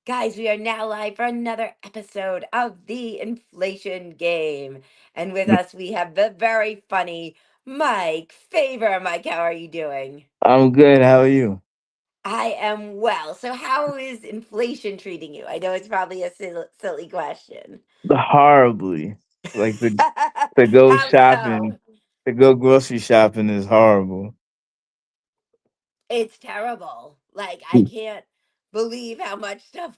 Guys, we are now live for another episode of the Inflation Game. And with us, we have the very funny Mike Favor. Mike, how are you doing? I'm good. How are you? I am well. So, how is inflation treating you? I know it's probably a silly question. Horribly. Like to go How shopping, so? to go grocery shopping is horrible. It's terrible. Like, I can't believe how much stuff.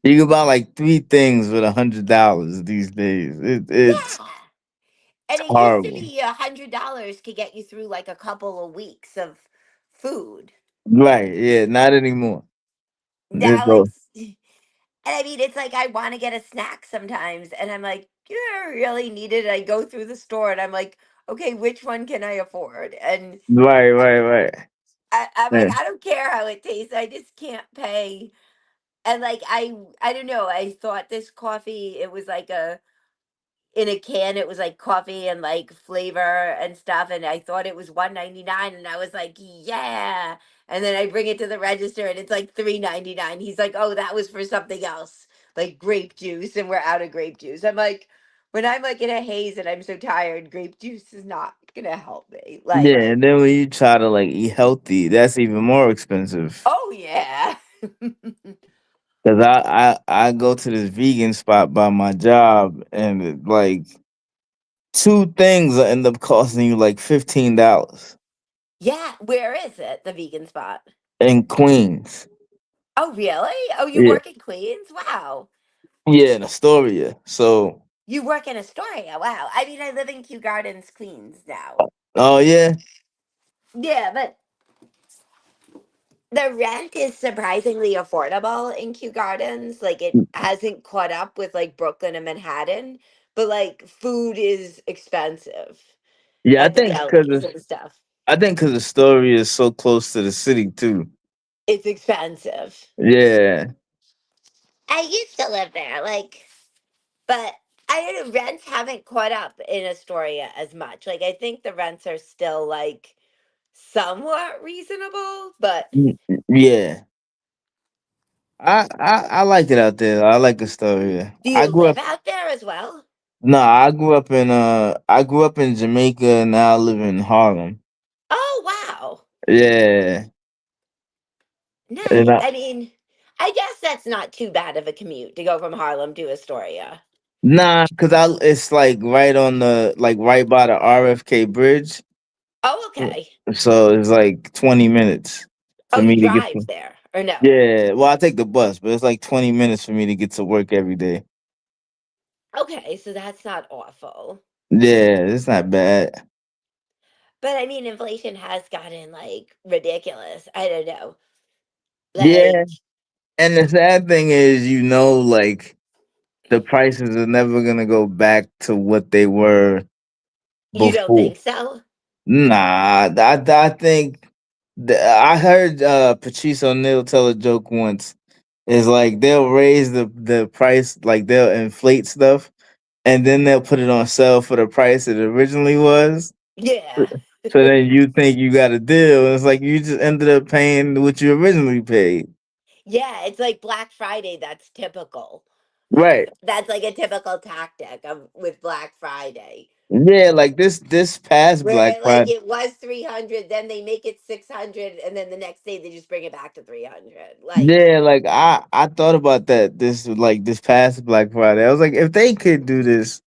You can buy like three things with $100 these days. It's Yeah. And it used to horrible. be $100 could get you through like a couple of weeks of food. Right? Yeah. Not anymore. It's Now and I mean, it's like I want to get a snack sometimes, and I'm like, "Do I really need it?" I go through the store, and I'm like, "Okay, which one can I afford?" And right, I- right, right. I'm like, Yeah. "I don't care how it tastes. I just can't pay." And like, I don't know. I thought this coffee, it was like a in a can. It was like coffee and like flavor and stuff, and I thought it was 1.99, and I was like, yeah. And then I bring it to the register, and it's like 3.99. He's like, oh, that was for something else, like grape juice, and we're out of grape juice. I'm like, when I'm like in a haze and I'm so tired, grape juice is not gonna help me. Yeah. Like, And then when you try to like eat healthy, that's even more expensive. oh yeah. Cause I go to this vegan spot by my job, and like two things will end up costing you like $15 Yeah, where is it, the vegan spot? in Queens. Oh really? Oh, you Yeah, work in Queens? Wow. yeah, in Astoria. So, You work in Astoria. Wow. I mean, I live in Kew Gardens, Queens now. oh yeah, Yeah, but the rent is surprisingly affordable in Kew Gardens. Like, it hasn't caught up with like Brooklyn and Manhattan, but like food is expensive yeah. at the delis and stuff. I think because Astoria is so close to the city too. It's expensive. Yeah, I used to live there, like, but I don't know, rents haven't caught up in Astoria as much. Like, I think the rents are still like somewhat reasonable, but yeah. I like it out there. I like Astoria. do I you grew live up. out there as well? No, I grew up in Jamaica, and now I live in Harlem. Oh, wow. Yeah, and Nice. I mean, I guess that's not too bad of a commute to go from Harlem to Astoria. nah, cause I it's like right on the like right by the RFK bridge. Oh, okay. So it's like 20 minutes Oh, for you me to get drive to. there or no? Yeah, well, I take the bus, but it's like 20 minutes for me to get to work every day. Okay, so that's not awful. Yeah, it's not bad. But I mean, inflation has gotten like ridiculous. I don't know. Yeah, Like, and the sad thing is, like the prices are never gonna go back to what they were you don't before. think so? Nah, I think I heard Patrice O'Neal tell a joke once. It's like they'll raise the price, like they'll inflate stuff, and then they'll put it on sale for the price it originally was. Yeah. So then you think you got a deal, and it's like you just ended up paying what you originally paid. Yeah, it's like Black Friday. That's typical. Right. That's like a typical tactic of with Black Friday. Yeah, like this past Black Where like Friday. it was 300, then they make it 600, and then the next day they just bring it back to 300. Like, Yeah, like I thought about that this past Black Friday. I was like, if they could do this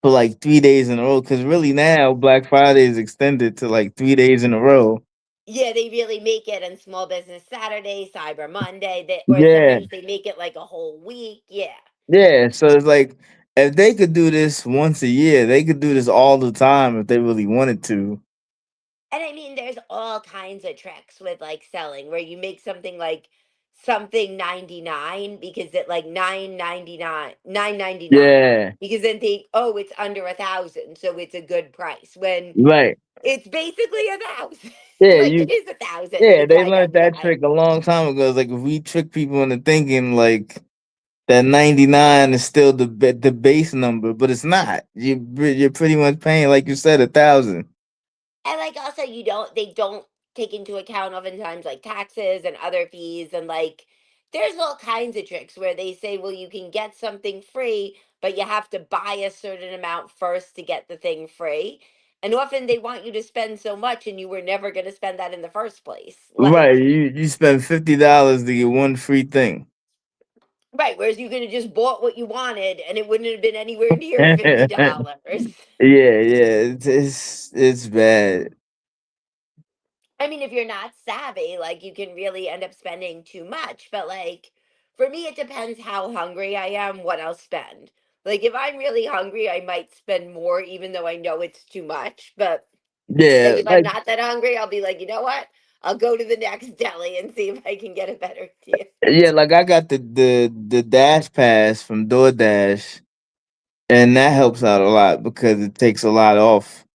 for like 3 days in a row, because really now Black Friday is extended to like 3 days in a row. yeah, they really make it on Small Business Saturday, Cyber Monday, or Yeah, sometimes they make it like a whole week. Yeah. yeah. So it's like if they could do this once a year, they could do this all the time if they really wanted to. And I mean, there's all kinds of tricks with like selling where you make something like something 99 because it like 9.99 Yeah, because then they, oh, it's under 1,000, so it's a good price when right. it's basically 1,000. Yeah, Like it is 1,000 and yeah, it's they like learned that 99. trick a long time ago. It's like if we trick people into thinking like that 99 is still the base number, but it's not. You're pretty much paying like you said 1,000. And like also they don't take into account oftentimes like taxes and other fees, and like there's all kinds of tricks where they say, well, you can get something free, but you have to buy a certain amount first to get the thing free. And often they want you to spend so much and you were never going to spend that in the first place. Right, Like, you spend $50 to get one free thing. right. Whereas you could have just bought what you wanted and it wouldn't have been anywhere near $50. Yeah, it's bad. I mean, if you're not savvy, like you can really end up spending too much. But like for me, it depends how hungry I am, what I'll spend. Like if I'm really hungry, I might spend more, even though I know it's too much. But like Yeah, if I'm like not that hungry, I'll be like, you know what? I'll go to the next deli and see if I can get a better deal. yeah, like I got the Dash Pass from DoorDash, and that helps out a lot because it takes a lot off.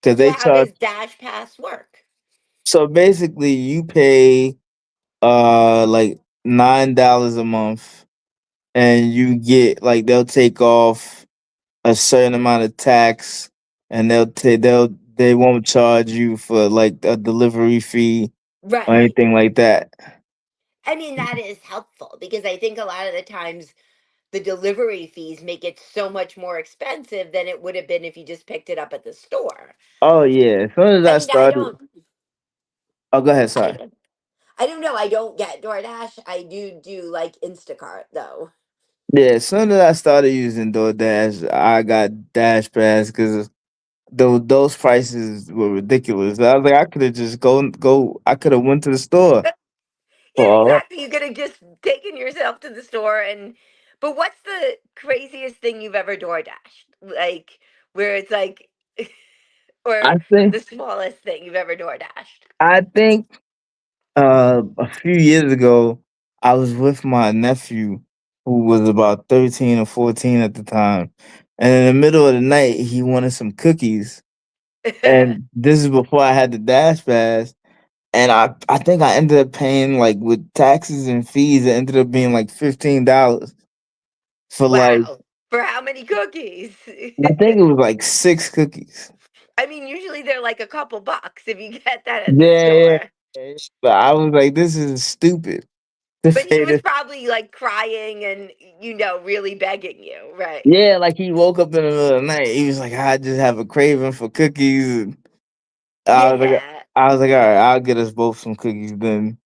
Because So they how charge. does Dash Pass work? So basically, you pay like $9 a month, and you get like they'll take off a certain amount of tax, and they won't charge you for like a delivery fee or Right. anything like that. I mean, that is helpful because I think a lot of the times the delivery fees make it so much more expensive than it would have been if you just picked it up at the store. Oh yeah, as soon as I I mean, I started. don't, Oh, go ahead. I Sorry. don't, I don't know. I don't get DoorDash. I do like Instacart though. Yeah, as soon as I started using DoorDash, I got Dash Pass because those prices were ridiculous. I was like, I could have just go. I could have went to the store for Yeah, all that. exactly. You could have just taken yourself to the store and. But what's the craziest thing you've ever DoorDashed? Like where it's like, I or think the smallest thing you've ever DoorDashed? I think a few years ago, I was with my nephew who was about 13 or 14 at the time, and in the middle of the night, he wanted some cookies. And this is before I had the Dash Pass, and I think I ended up paying like with taxes and fees, it ended up being like $15 for like Wow. For how many cookies? I think it was like 6 cookies. I mean, usually they're like a couple bucks if you get that at the Yeah, store. yeah. But I was like, this is stupid to But he pay was this. probably like crying and, really begging you, right? Yeah, like he woke up in the middle of the night. He was like, I just have a craving for cookies. And I was like, Yeah. all right, I'll get us both some cookies then.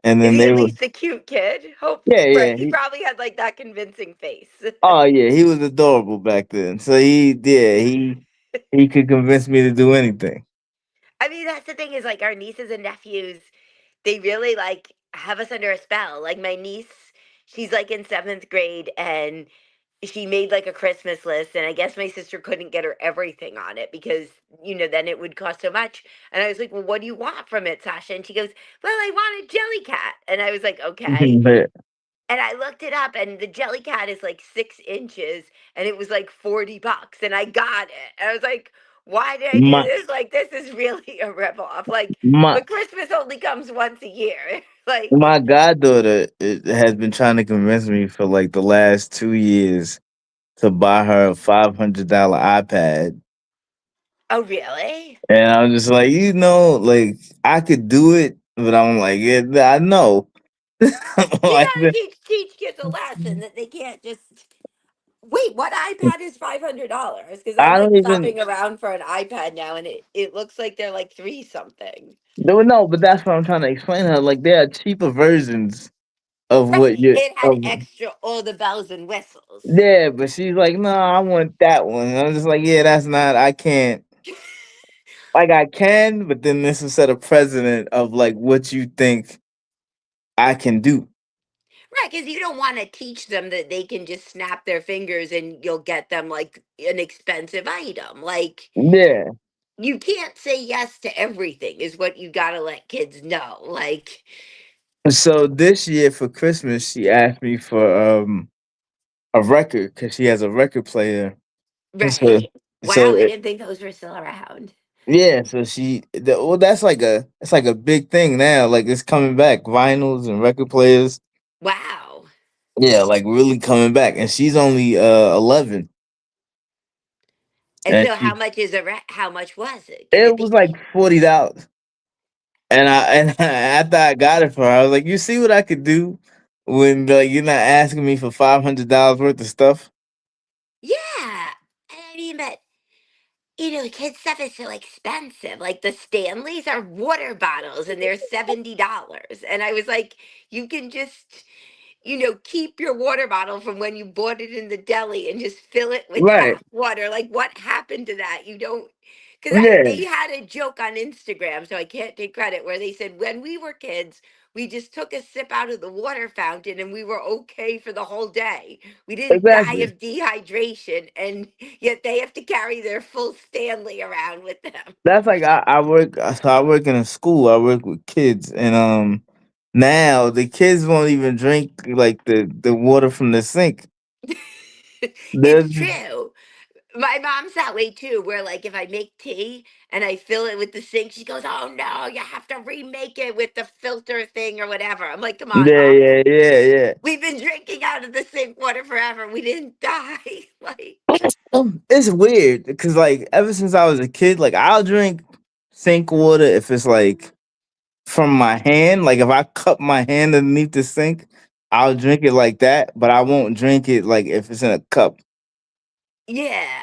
And Is then he they at were, least a cute kid? Hope yeah, right. yeah. He probably had like that convincing face. Oh yeah, he was adorable back then. So he could convince me to do anything. I mean, that's the thing is like our nieces and nephews, they really like have us under a spell. Like my niece, she's like in seventh grade and she made like a Christmas list, and I guess my sister couldn't get her everything on it because, then it would cost so much. And I was like, well, what do you want from it, Sasha? And she goes, well, I want a jelly cat. And I was like, okay. But And I looked it up, and the jelly cat is like 6 inches, and it was like $40, and I got it. And I was like, why did I do my this? Like, this is really a ripoff. Like, my but Christmas only comes once a year. Like, my goddaughter has been trying to convince me for like the last 2 years to buy her a $500 iPad. oh, really? And I'm just like, like I could do it, but I'm like, yeah, I know. You Like, gotta teach kids a lesson that they can't just wait. What iPad is $500? Because I'm I like don't even shopping around for an iPad now, and it looks like they're like three something. no, but that's what I'm trying to explain to her. Like there are cheaper versions of Right. what you It had of extra all the bells and whistles. yeah, but she's like, no, I want that one. And I'm just like, yeah, that's not I can't like I can, but then this will set a precedent of like what you think I can do. Right, because you don't want to teach them that they can just snap their fingers and you'll get them like an expensive item. Like, Yeah. you can't say yes to everything, is what you got to let kids know. Like, So this year for Christmas, she asked me for a record because she has a record player. So, right. Wow, so I it, didn't think those were still around. yeah, so well, that's like it's like a big thing now. Like it's coming back, vinyls and record players. Wow. Yeah, like really coming back, and she's only 11, And and so, how she much is how much was it? Can it it was be? like $40, and after I got it for her, I was like, you see what I could do? when like you're not asking me for $500 worth of stuff. Yeah. And I mean, but kids stuff is so expensive. Like the Stanleys are water bottles and they're $70. And I was like, you can just, keep your water bottle from when you bought it in the deli and just fill it with Right. tap water. Like, what happened to that? You don't, because Yeah. they had a joke on Instagram, so I can't take credit, where they said, when we were kids, we just took a sip out of the water fountain and we were okay for the whole day. We didn't die Exactly. of dehydration, and yet they have to carry their full Stanley around with them. That's like I work. So I work in a school. I work with kids, and now the kids won't even drink like the water from the sink. They're It's just, true. My mom's that way too, where like if I make tea and I fill it with the sink, she goes, "Oh no, you have to remake it with the filter thing or whatever." I'm like, "Come on, yeah, mom. yeah, yeah, yeah. We've been drinking out of the sink water forever. We didn't die." Like, It's weird because like ever since I was a kid, like I'll drink sink water if it's like from my hand. Like if I cup my hand underneath the sink, I'll drink it like that. But I won't drink it like if it's in a cup. yeah.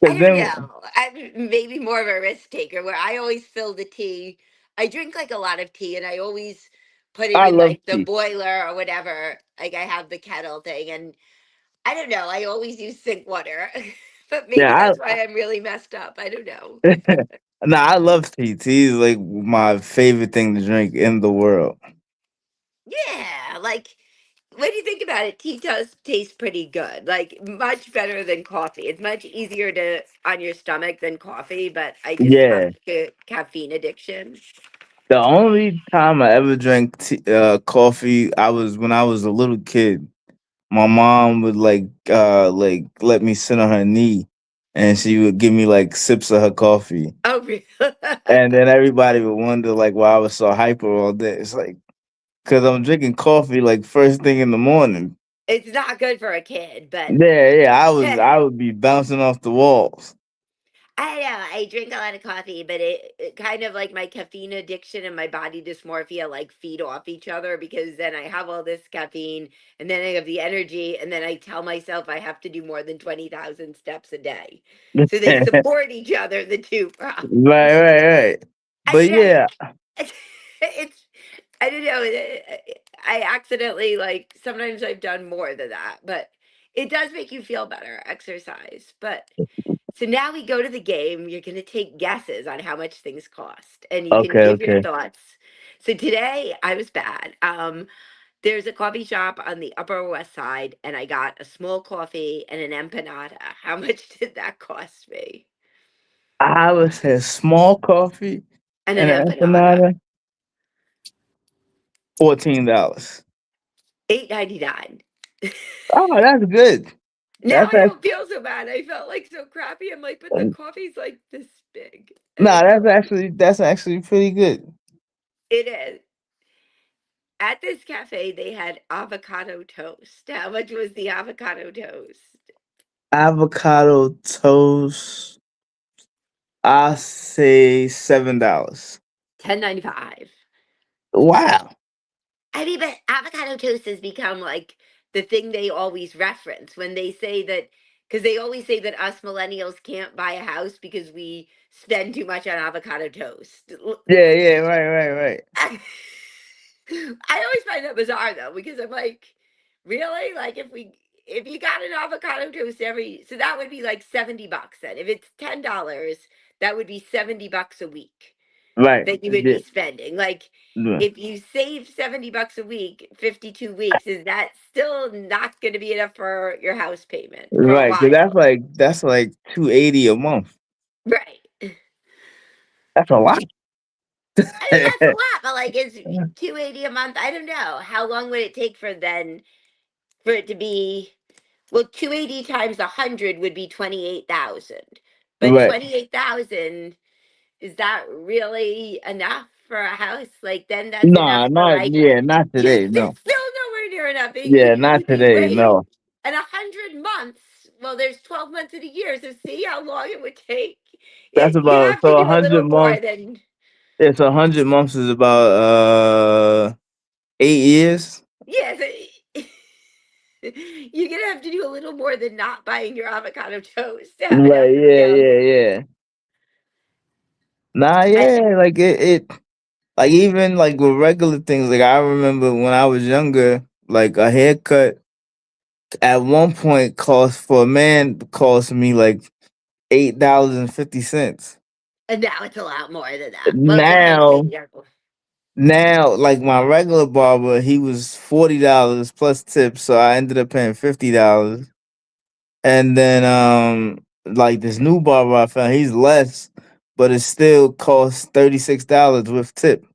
I Cause don't then know. I'm maybe more of a risk taker where I always fill the tea. I drink like a lot of tea and I always put it I in love like the tea. boiler or whatever. Like I have the kettle thing, and I don't know. I always use sink water, but maybe Yeah, that's why I'm really messed up. I don't know. I nah, I love tea. Tea is like my favorite thing to drink in the world. Yeah, like when you think about it, tea does taste pretty good. Like much better than coffee. It's much easier to on your stomach than coffee, but I just have Yeah. a caffeine addiction. The only time I ever drank coffee, I was when I was a little kid. My mom would like let me sit on her knee, and she would give me like sips of her coffee, Oh, really? and then everybody would wonder like why I was so hyper all day. It's like because I'm drinking coffee like first thing in the morning. It's not good for a kid, but Yeah, yeah, I would be bouncing off the walls. I don't know. I drink a lot of coffee, but it kind of like my caffeine addiction and my body dysmorphia like feed off each other, because then I have all this caffeine and then I have the energy and then I tell myself I have to do more than 20,000 steps a day. So they Right, support each other, the two problems. right, right. I But mean, yeah, it's I don't know. I accidentally like sometimes I've done more than that, but it does make you feel better, exercise. But so now we go to the game. You're going to take guesses on how much things cost, and you can okay, give your okay. thoughts. So today I was bad. There's a coffee shop on the Upper West Side, and I got a small coffee and an empanada. How much did that cost me? I would say small coffee And an and an empanada, empanada, $14. 8.99. Oh, that's good. Now That's I actually don't feel so bad. I felt like so crappy. I'm like, but the coffee's like this big, and nah, it's delicious. that's actually pretty good. It is. At this cafe, they had avocado toast. How much was the avocado toast? Avocado toast, I say $7. 10.95. Wow. I mean, but avocado toast has become like the thing they always reference when they say that, because they always say that us millennials can't buy a house because we spend too much on avocado toast. Yeah, yeah, right. I always find that bizarre though, because I'm like, really? Like if you got an avocado toast every, so that would be like $70 then. If it's $10, that would be $70 a week Right. that you would Yeah, be spending. Like yeah. if you save $70 a week, 52 weeks, is that still not going to be enough for your house payment for a Right. 'Cause while? that's like 280 a month. Right. That's a lot. I mean, that's a lot, but like, is 280 a month? I don't know. How long would it take for it to be, well, 280 times 100 would be 28,000. But Right. 28,000, is that really enough for a house? Like then that's enough Nah, for not like, yeah, not yes, today. No. it's still nowhere near enough. Yeah, not You need today. way, No. and 100 months. Well, there's 12 months in a year, so see how long it would take. That's You about have to so do a 100 little more months. than, Yeah, so 100 months is about 8 years. yes. You're gonna have to do a little more than not buying your avocado toast to have enough Right, for the yeah, yeah, family. yeah. Nah, I, yeah, like it like even like with regular things, like I remember when I was younger, like a haircut at one point cost for a man cost me like $8.50. and now it's a lot more than that. Well, it depends who Now, you're. now, like my regular barber, he was $40 plus tips, so I ended up paying $50. And then like this new barber I found, he's less, but it still costs $36 with tip.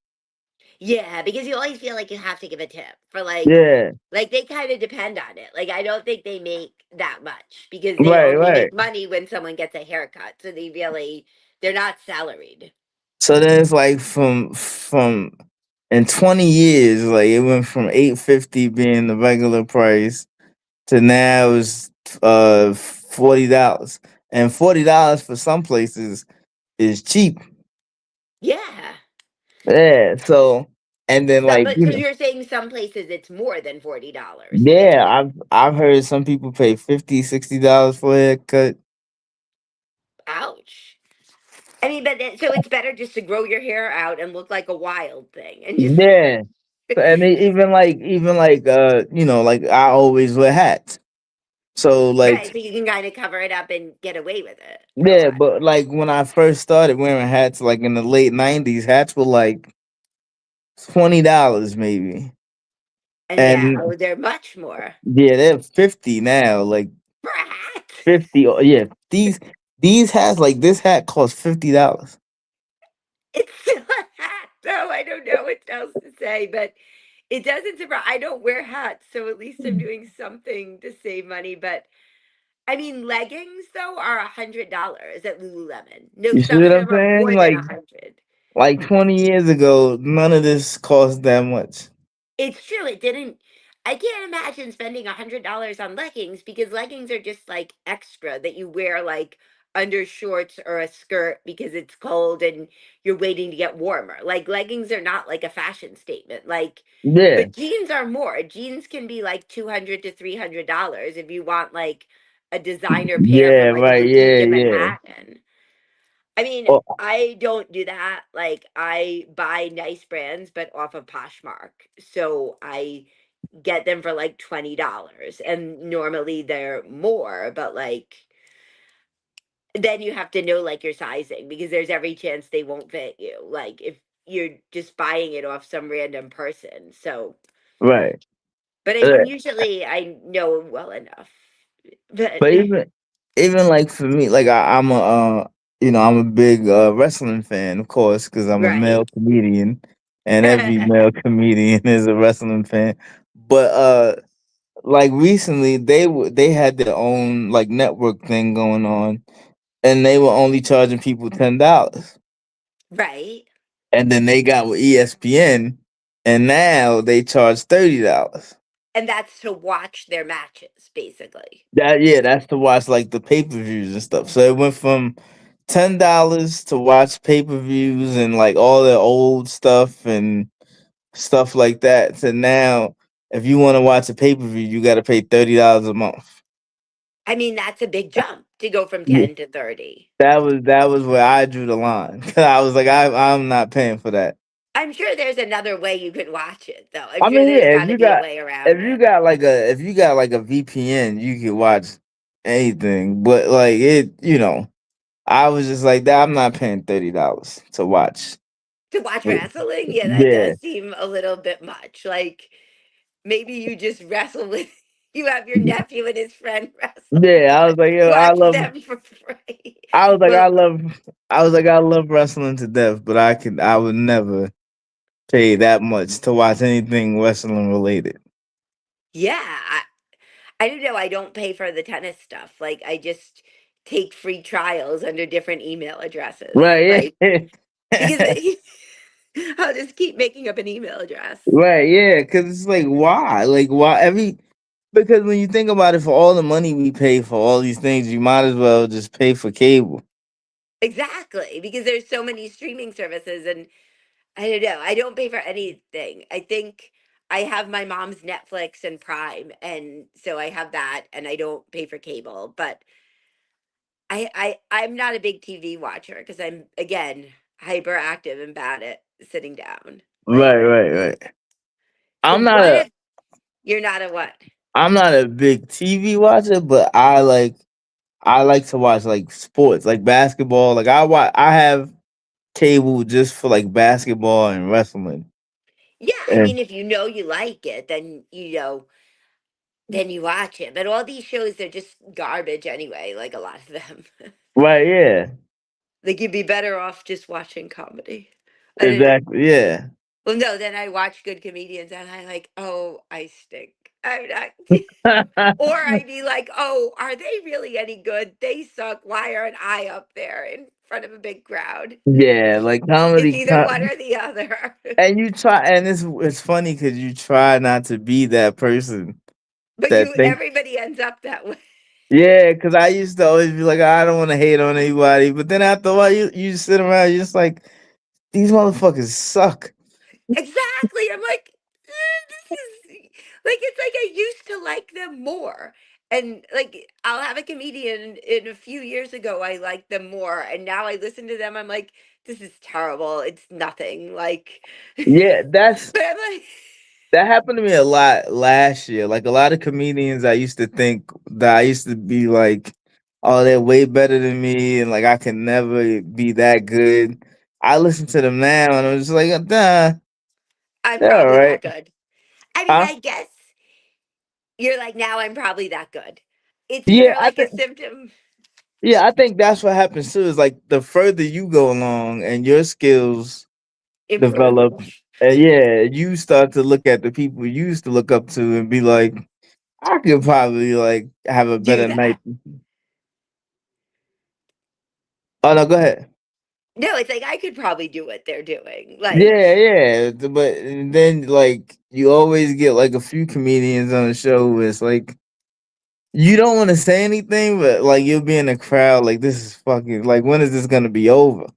Yeah, because you always feel like you have to give a tip for Yeah, like they kind of depend on it. Like I don't think they make that much because they right, only right. make money when someone gets a haircut. So they're not salaried. So then it's like from in 20 years, like it went from 850 being the regular price to now is $40. And $40 for some places is cheap. Yeah. Yeah. So and then Some like, but so you're saying some places it's more than $40 to get yeah, your hair. I've heard some people pay 50, $60 for a haircut. Ouch. I mean, so it's better just to grow your hair out and look like a wild thing and just Yeah. And even like like I always wear hats. So right, like so you can kind of cover it up and get away with it for a yeah, while. but like when I first started wearing hats, like in the late '90s, hats were like $20 maybe, And and now they're much more yeah, they're 50 now. Like for a hat. 50, yeah. These hats, like this hat, costs $50. It's still a hat, though. I don't know what else to say, but it doesn't surprise. I don't wear hats, so at least I'm doing something to save money. But I mean, leggings though are $100 at Lululemon. No, You see some what of I'm them are saying? more than 100. Like 20 years ago, none of this cost that much. It's true. It didn't. I can't imagine spending $100 on leggings because leggings are just like extra that you wear like under shorts or a skirt because it's cold and you're waiting to get warmer. Like leggings are not like a fashion statement. Yeah, But jeans are more. Jeans can be like 200 to $300 if you want like a designer pair yeah, from like a right, boutique yeah, in yeah. Manhattan. I mean, Oh, I don't do that. Like, I buy nice brands, but off of Poshmark. So I get them for like $20. And normally they're more, but like, then you have to know like your sizing because there's every chance they won't fit you. Like, if you're just buying it off some random person. So, right. but I Uh, mean, usually I know well enough. But, But even like for me, like I'm a I'm a big wrestling fan, of course, because I'm a right. male comedian, and every male comedian is a wrestling fan. But like recently, they had their own like network thing going on, and they were only charging people $10, Right. and then they got with ESPN, and now they charge $30. And that's to watch their matches, basically. That yeah, that's to watch like the pay per views and stuff. So it went from $10 to watch pay per views and like all the old stuff and stuff like that to now, if you want to watch a pay per view, you got to pay $30 a month. I mean, that's a big jump to go from Yeah, 10 to 30. that was where I drew the line. I was like, I'm not paying for that. I'm sure there's another way you could watch it, though. I'm I sure mean, there's yeah, got to be a way around it. if you got like a VPN, you can watch anything. But like I was just like that. I'm not paying $30 to watch. To watch Wait, wrestling, yeah, that yeah, does seem a little bit much. Like maybe you just wrestle with, you have your nephew and his friend wrestle. yeah. I was like, yo, Watch them for free. I was like, Well, I love wrestling to death, but I would never pay that much to watch anything wrestling related. yeah, I don't know. I don't pay for the tennis stuff. Like I just take free trials under different email addresses. Right? Like Yeah. because I'll just keep making up an email address. Right? Yeah. Because it's like, why? Like, why every? Because when you think about it, for all the money we pay for all these things, you might as well just pay for cable. Exactly, because there's so many streaming services and I don't know. I don't pay for anything. I think I have my mom's Netflix and Prime, and so I have that, and I don't pay for cable. But I'm not a big TV watcher because I'm again hyperactive and bad at sitting down. Like, Right, right, right. so I'm not what a if you're not a what? I'm not a big TV watcher, but I like to watch like sports, like basketball. Like I have cable just for like basketball and wrestling. Yeah, I And mean, if you know you like it, then then you watch it. But all these shows are just garbage anyway. Like a lot of them. right, yeah, Like you'd be better off just watching comedy. I don't know. exactly, yeah. Well, no, then I watch good comedians and I like, oh, I stink. I'm not. Or I'd be like, oh, are they really any good? They suck. Why aren't I up there in front of a big crowd? Yeah, like It's comedy, either one or the other. and you try, and it's funny because you try not to be that person But that think. everybody ends up that way. Yeah, because I used to always be like, I don't want to hate on anybody, but then after a while, you just sit around, you're just like, these motherfuckers suck. Exactly. I'm like, this is like it's like I used to like them more. And like I'll have a comedian in a few years ago I liked them more and now I listen to them I'm like this is terrible. It's nothing. Like but Yeah, I'm like that happened to me a lot last year. Like a lot of comedians, I used to think that I used to be like, oh, they're way better than me, and like I can never be that good. I listen to them now, and I'm just like, nah, I'm they're all probably right. that good. I mean, Huh? I guess you're like now I'm probably that good. It's Yeah, either like a symptom I think that's what happens too. Is like the further you go along and your skills improve. develop, and yeah, you start to look at the people you used to look up to and be like, I could probably like have a Do better night. that. Oh no, go ahead. No, it's like I could probably do what they're doing. Like Yeah, yeah, but then like you always get like a few comedians on the show where it's like you don't want to say anything, but like you'll be in the crowd like this is fucking like when is this gonna be over?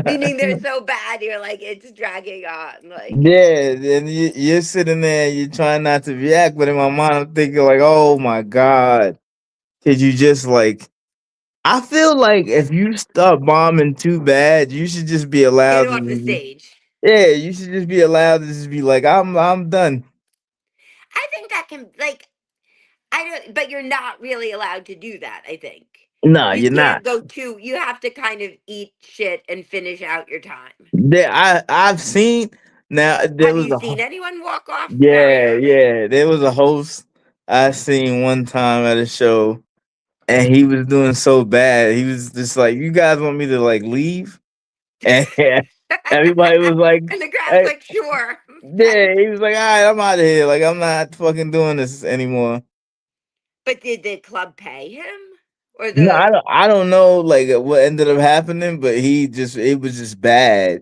meaning they're so bad, you're like, it's dragging on. Like, Yeah, and you're sitting there, you're trying not to react, but in my mind I'm thinking like, oh my god, could you just like? I feel like if you start bombing too bad, you should just be get allowed off the to. stage. Yeah, you should just be allowed to just be like, I'm done. I think that can, like, I don't, but you're not really allowed to do that, I think. Nah, You you're not. can't go too, you have to kind of eat shit and finish out your time. There, I've seen now. There Have was you a seen anyone walk off very yeah, early? yeah. There was a host I seen one time at a show, and he was doing so bad. He was just like, "You guys want me to like leave?" And everybody was like, And the crowd's hey, like, sure. "Yeah." He was like, "All right, I'm out of here. Like, I'm not fucking doing this anymore." But did the club pay him? Or No, the, I don't know like what ended up happening, but he just it was just bad,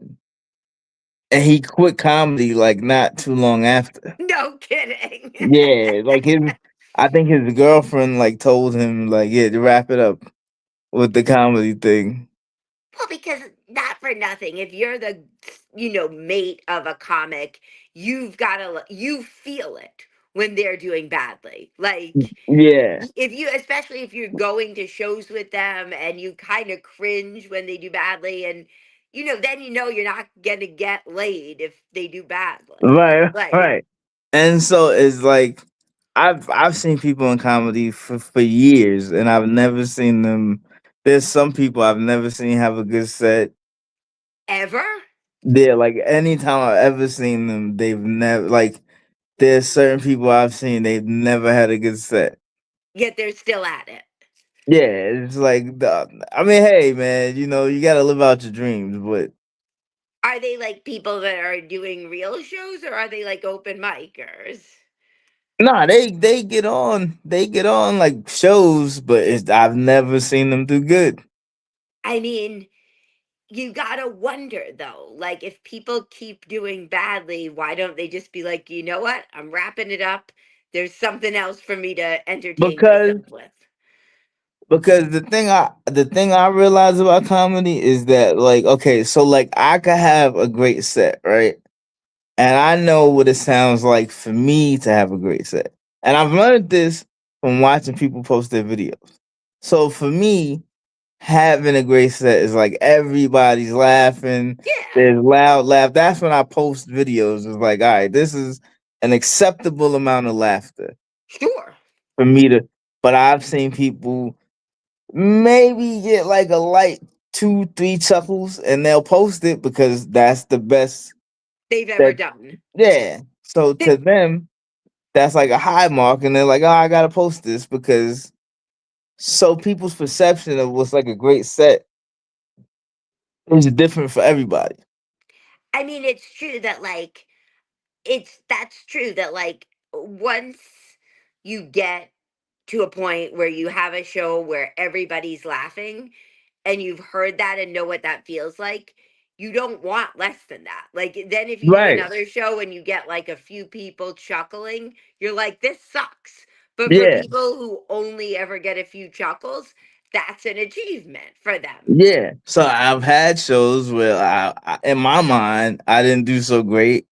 and he quit comedy like not too long after. no kidding. Yeah, like him. I think his girlfriend like told him like, yeah, to wrap it up with the comedy thing. Well, because not for nothing, if you're the mate of a comic, you've got to you feel it when they're doing badly. Like Yeah, if you especially if you're going to shows with them and you kind of cringe when they do badly and then you're not going to get laid if they do badly. right, Like right. And so it's like I've seen people in comedy for years, and I've never seen them. There's some people I've never seen have a good set. ever, Yeah, like anytime I've ever seen them, they've never like. There's certain people I've seen they've never had a good set. yet they're still at it. Yeah, it's like I mean, hey man, you gotta live out your dreams, but Are they like people that are doing real shows or are they like open micers? nah, they get on like shows, but I've never seen them do good. I mean, you gotta wonder though, like if people keep doing badly, why don't they just be like, you know what? I'm wrapping it up. There's something else for me to entertain Because myself with. the thing I realize about comedy is that like okay, so like I could have a great set, right? and I know what it sounds like for me to have a great set. And I've learned this from watching people post their videos. So for me, having a great set is like everybody's laughing. Yeah, There's loud laugh. That's when I post videos. It's like, all right, this is an acceptable amount of laughter sure. for me to. But I've seen people maybe get like a light 2, 3 chuckles, and they'll post it because that's the best. They've ever That done. yeah. So to them, that's like a high mark, and they're like, oh, I gotta post this because so people's perception of what's like a great set is different for everybody. I mean, it's true that like that's true that like once you get to a point where you have a show where everybody's laughing and you've heard that and know what that feels like, you don't want less than that. Like then if you do Right. another show and you get like a few people chuckling, you're like this sucks. But for Yeah. people who only ever get a few chuckles, that's an achievement for them. Yeah. So I've had shows where in my mind, I didn't do so great,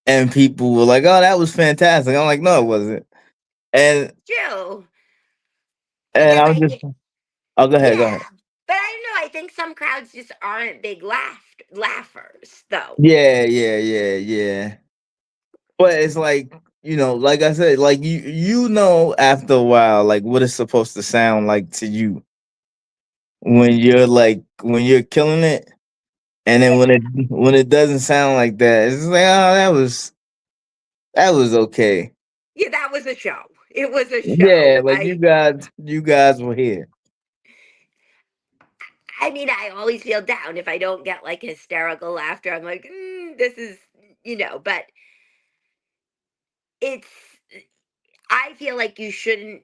and people were like, "Oh, that was fantastic." I'm like, "No, it wasn't." And True. and Because I was I just, "Oh, go ahead, go yeah. ahead." But I don't know, I think some crowds just aren't big laughers though. Yeah, yeah, yeah, yeah. But it's like, like I said, like you know after a while, like what it's supposed to sound like to you when you're killing it, and then when it doesn't sound like that, it's just like, oh, that was okay. Yeah, that was a show. It was a show. Yeah, like you guys were here. I mean, I always feel down if I don't get like hysterical laughter. I'm like, this is, but it's, I feel like you shouldn't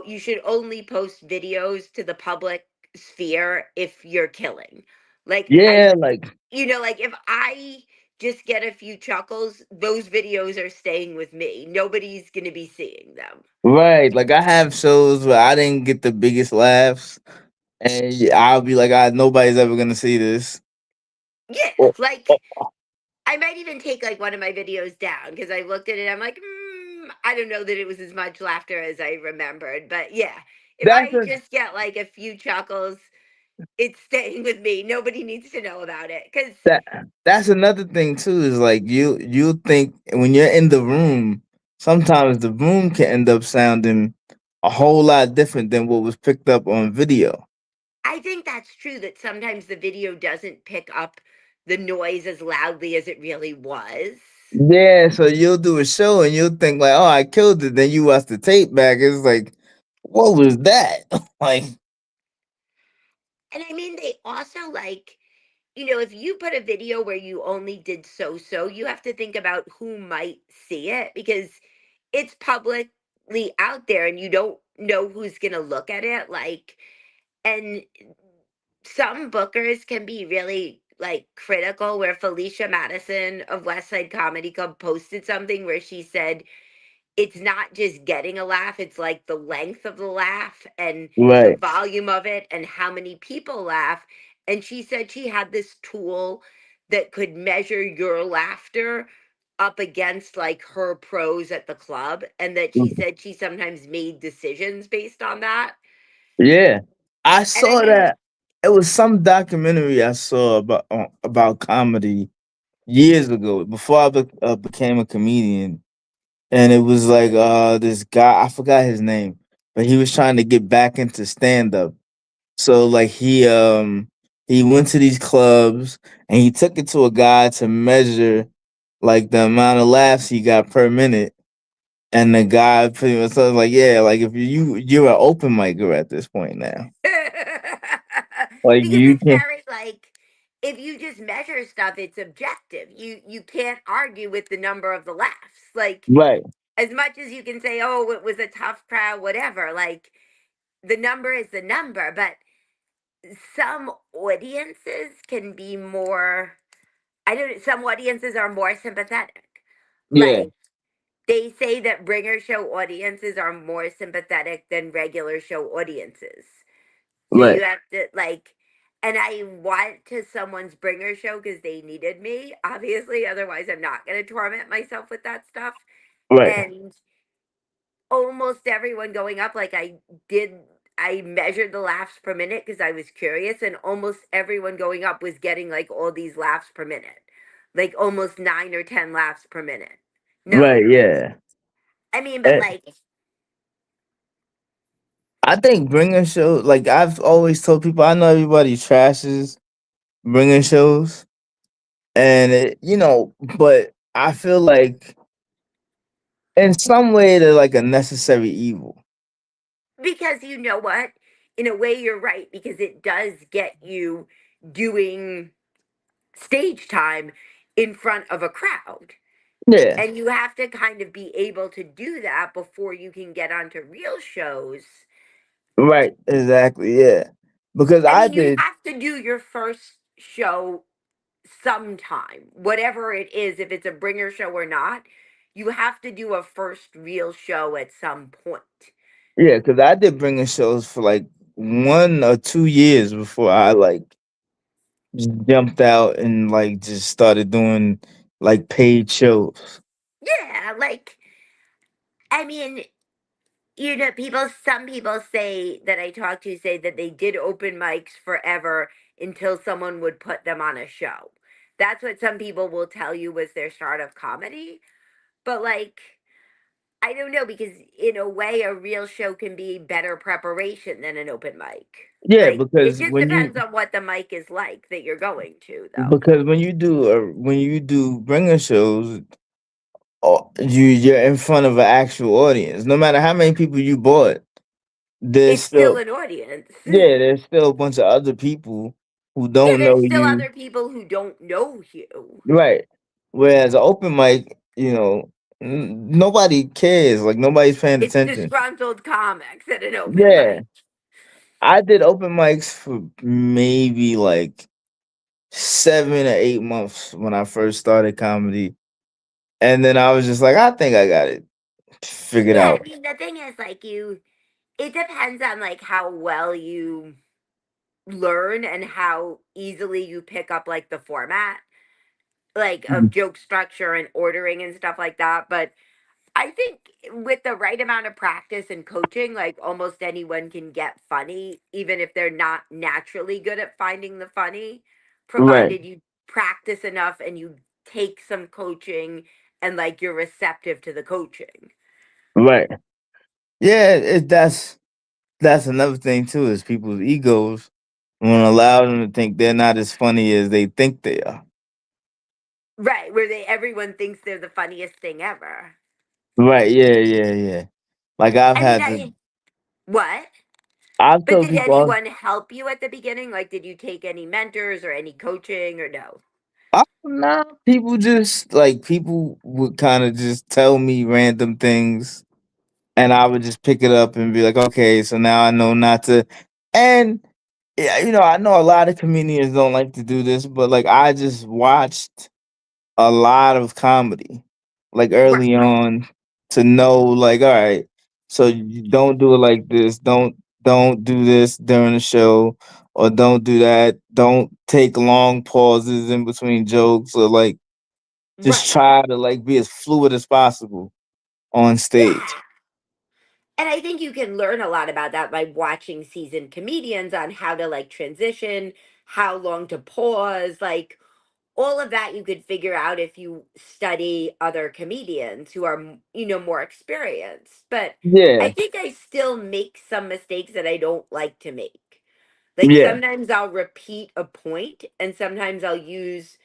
you should only post videos to the public sphere if you're killing. Like, Yeah, like like if I just get a few chuckles, those videos are staying with me. Nobody's going to be seeing them. right. Like I have shows where I didn't get the biggest laughs, and I'll be like, nobody's ever gonna see this. Yeah. Or- Like, I might even take like one of my videos down because I looked at it. I'm like, I don't know that it was as much laughter as I remembered. But yeah, if That's I a just get like a few chuckles, it's staying with me. Nobody needs to know about it because, that that's another thing too. Is like you think when you're in the room, sometimes the room can end up sounding a whole lot different than what was picked up on video. I think that's true that sometimes the video doesn't pick up the noise as loudly as it really was. Yeah, so you'll do a show and you'll think like, "Oh, I killed it." Then you watch the tape back. It's like, what was that? Like, And I mean, they also like, if you put a video where you only did so, you have to think about who might see it because it's publicly out there and you don't know who's going to look at it. Like, and some bookers can be really like critical where Felicia Madison of West Side Comedy Club posted something where she said it's not just getting a laugh, it's like the length of the laugh and the right, volume of it and how many people laugh. And she said she had this tool that could measure your laughter up against like her pros at the club. And that she said she sometimes made decisions based on that. yeah. I And I saw mean, that. It was some documentary I saw about comedy years ago before I became a comedian, and it was like this guy, I forgot his name, but he was trying to get back into stand up. So like he went to these clubs and he took it to a guy to measure like the amount of laughs he got per minute. And the guy pretty much was like, "Yeah, like if you're an open micer at this point now, like because you it's can very like if you just measure stuff, it's objective. You can't argue with the number of the laughs. Like right, as much as you can say, oh, it was a tough crowd, whatever, like the number is the number, but some audiences can be more, I don't, some audiences are more sympathetic. yeah, Like they say that bringer show audiences are more sympathetic than regular show audiences. So right, you have to like, and I went to someone's bringer show because they needed me, obviously. Otherwise, I'm not going to torment myself with that stuff. Right. And almost everyone going up, like did, I measured the laughs per minute because I was curious, and almost everyone going up was getting like all these laughs per minute, like almost 9 or 10 laughs per minute. Right. No, Yeah. I mean, but Eh, like, I think bringing shows, like I've always told people, I know everybody trashes bringing shows, and but I feel like in some way they're like a necessary evil. because you know what? In a way, you're right, because it does get you doing stage time in front of a crowd. Yeah. And you have to kind of be able to do that before you can get onto real shows. Right. Exactly. Yeah. Because I I mean, you did. have to do your first show sometime, whatever it is, if it's a bringer show or not. You have to do a first real show at some point. Yeah. Because I did bringing shows for like 1 or 2 years before I like just jumped out and like just started doing like paid shows. Yeah, like, I mean, some people say that I talk to say that they did open mics forever until someone would put them on a show. That's what some people will tell you was their start of comedy. But like, I don't know, because in a way, a real show can be better preparation than an open mic. Yeah. Like, it Because just depends on what the mic is like that you're going to, though. when you do bringer shows, you're in front of an actual audience. No matter how many people you bought, there's It's still still an audience. Yeah, there's still a bunch of other people who don't know there's still you. other people who don't know you. Right. Whereas an open mic, nobody cares. Like nobody's paying It's attention. disgruntled comics at an open Yeah. mic. I did open mics for maybe like 7 or 8 months when I first started comedy. And then I was just like, I think I got it figured Yeah, I out. mean, the thing is, like, it depends on, like, how well you learn and how easily you pick up, like, the format, like, of Mhm. joke structure and ordering and stuff like that. But I think with the right amount of practice and coaching, like, almost anyone can get funny, even if they're not naturally good at finding the funny, Right. provided you practice enough and you take some coaching and, like, you're receptive to the coaching. Right. Yeah, that's another thing too, is people's egos won't allow them to think they're not as funny as they think they are. Right, where everyone thinks they're the funniest thing ever. Right, yeah, yeah, yeah. Like I mean, I what? I've But told did people anyone help you at the beginning? Like, did you take any mentors or any coaching or no? nah, people just like people would kind of just tell me random things and I would just pick it up and be like, okay, so now I know not to. And yeah, I know a lot of comedians don't like to do this, but like I just watched a lot of comedy, like Right, early on, to know, like, all right, so you don't do it like this. Don't do this during the show, or don't do that. Don't take long pauses in between jokes, or like just right. try to like be as fluid as possible on stage. Yeah. And I think you can learn a lot about that by watching seasoned comedians on how to like transition, how long to pause, like all of that you could figure out if you study other comedians who are, more experienced. But I Yeah, think I still make some mistakes that I don't like to make. Like yeah, sometimes I'll repeat a point and sometimes I'll use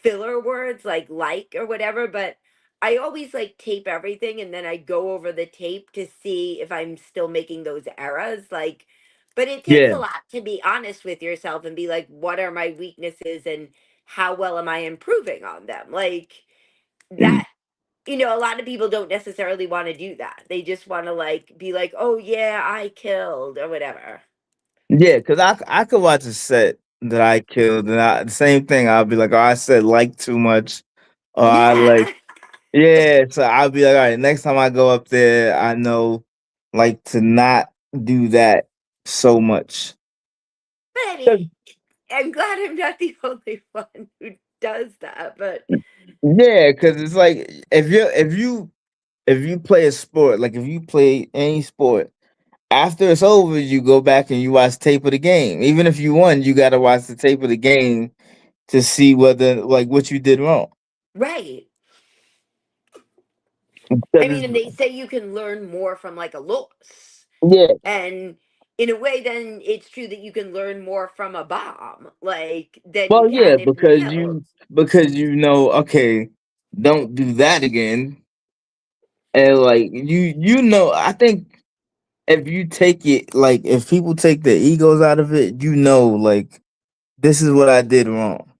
filler words like or whatever, but I always like tape everything and then I go over the tape to see if I'm still making those errors. Like, but it takes yeah, a lot to be honest with yourself and be like, what are my weaknesses and how well am I improving on them? Like mm, that, a lot of people don't necessarily want to do that. They just want to like be like, oh yeah, I killed or whatever. yeah. Because I could watch a set that I killed, and the same thing. I'll be like, oh, I said like too much, or I like. Yeah. Yeah, so I'll be like, all right, next time I go up there, I know like to not do that so much. But I mean, 'Cause- I'm glad I'm not the only one who does that, but Yeah, because it's like if you play a sport, like if you play any sport, after it's over, you go back and you watch tape of the game. Even if you won, you gotta watch the tape of the game to see whether like what you did wrong. right. I 'Cause mean, it's- and they say you can learn more from like a loss. yeah, And in a way, then it's true that you can learn more from a bomb, like than you well, yeah, can if you killed. because you know, okay, don't do that again, and like you know, I think if you take it like if people take their egos out of it, you know, like this is what I did wrong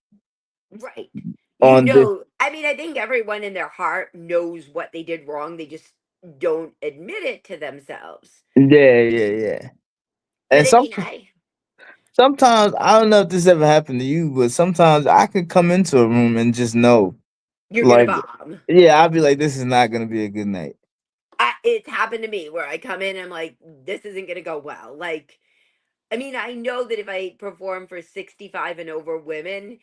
Right. You on this. know, I mean, I think everyone in their heart knows what they did wrong. They just don't admit it to themselves. Yeah, yeah, yeah. But And I mean, I sometimes I don't know if this ever happened to you, but sometimes I could come into a room and just know, you're gonna like, bomb. yeah, I'd be like, this is not gonna be a good night. It's happened to me where I come in and I'm like, this isn't gonna go well. Like, I mean, I know that if I perform for 65 and over women,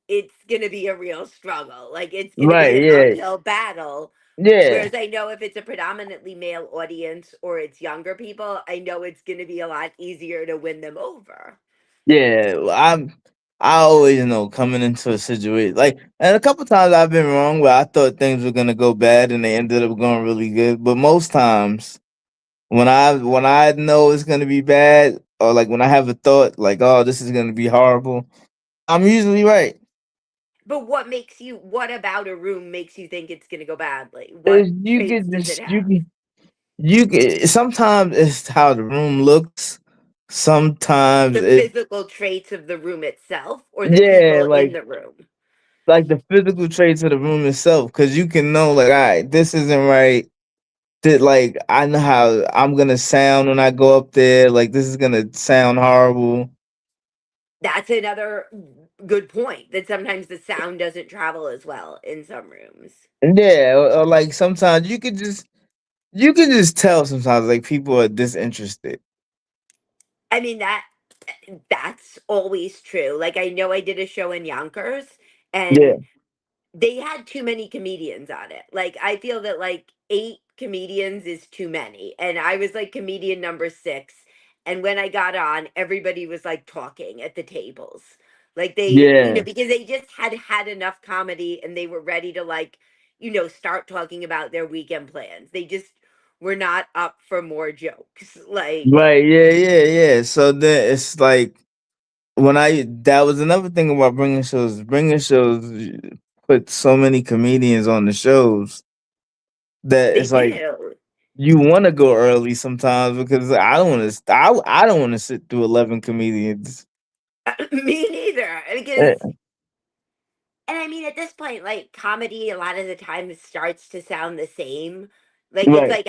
it's gonna be a real struggle. Like, it's gonna be Right? an Yeah, uphill battle. yeah, Whereas I know if it's a predominantly male audience or it's younger people, I know it's gonna be a lot easier to win them over. yeah. I always know coming into a situation like, and a couple times I've been wrong where I thought things were gonna go bad and they ended up going really good. But most times when I know it's gonna be bad, or like when I have a thought like, oh, this is gonna be horrible, I'm usually right. But what about a room makes you think it's gonna go badly? What Is you traits could does it just have? you could sometimes it's how the room looks. Sometimes The it physical traits of the room itself or the yeah, people in the room? like the physical traits of the room itself, because you can know like, all right, this isn't right. That like I know how I'm gonna sound when I go up there. Like this is gonna sound horrible. That's another good point, that sometimes the sound doesn't travel as well in some rooms. Yeah, or like sometimes you can just tell sometimes like people are disinterested. I mean, that's always true. Like, I know I did a show in Yonkers, Yeah, and they had too many comedians on it. Like, I feel that like 8 comedians is too many, and I was like comedian number 6, and when I got on, everybody was like talking at the tables. Like, yeah, because they just had had enough comedy and they were ready to like, start talking about their weekend plans. They just were not up for more jokes. Like, right, yeah, yeah, yeah. So then it's like when I that was another thing about bringing shows. Bringing shows put so many comedians on the shows that they it's like do. you want to go early sometimes because I don't want to. I don't want to sit through 11 comedians. Me neither. Eh, And I mean, at this point, like, comedy a lot of the time it starts to sound the same. Like, it's Right. like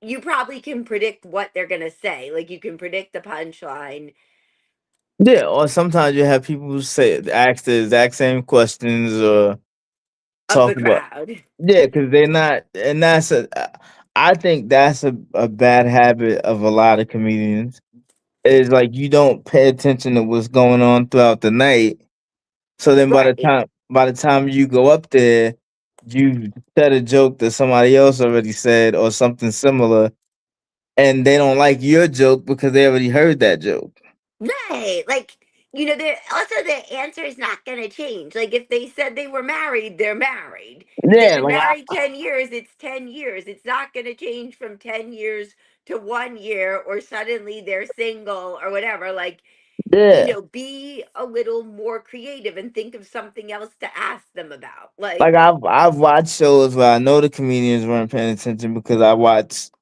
you probably can predict what they're gonna say. Like, you can predict the punchline Yeah. Or sometimes you have people who say ask the exact same questions or of the talk about crowd. yeah, because they're not, and that's a. I think that's a bad habit of a lot of comedians. Is like you don't pay attention to what's going on throughout the night. So then Right. by the time you go up there, you said a joke that somebody else already said or something similar, and they don't like your joke because they already heard that joke. Right. Like, the answer is not gonna change. Like, if they said they were married, they're married. If they've Yeah, been like married 10 years, it's 10 years. It's not gonna change from 10 years to 1 year, or suddenly they're single or whatever. Like, yeah, be a little more creative and think of something else to ask them about. like Like, I've watched shows where I know the comedians weren't paying attention because I watched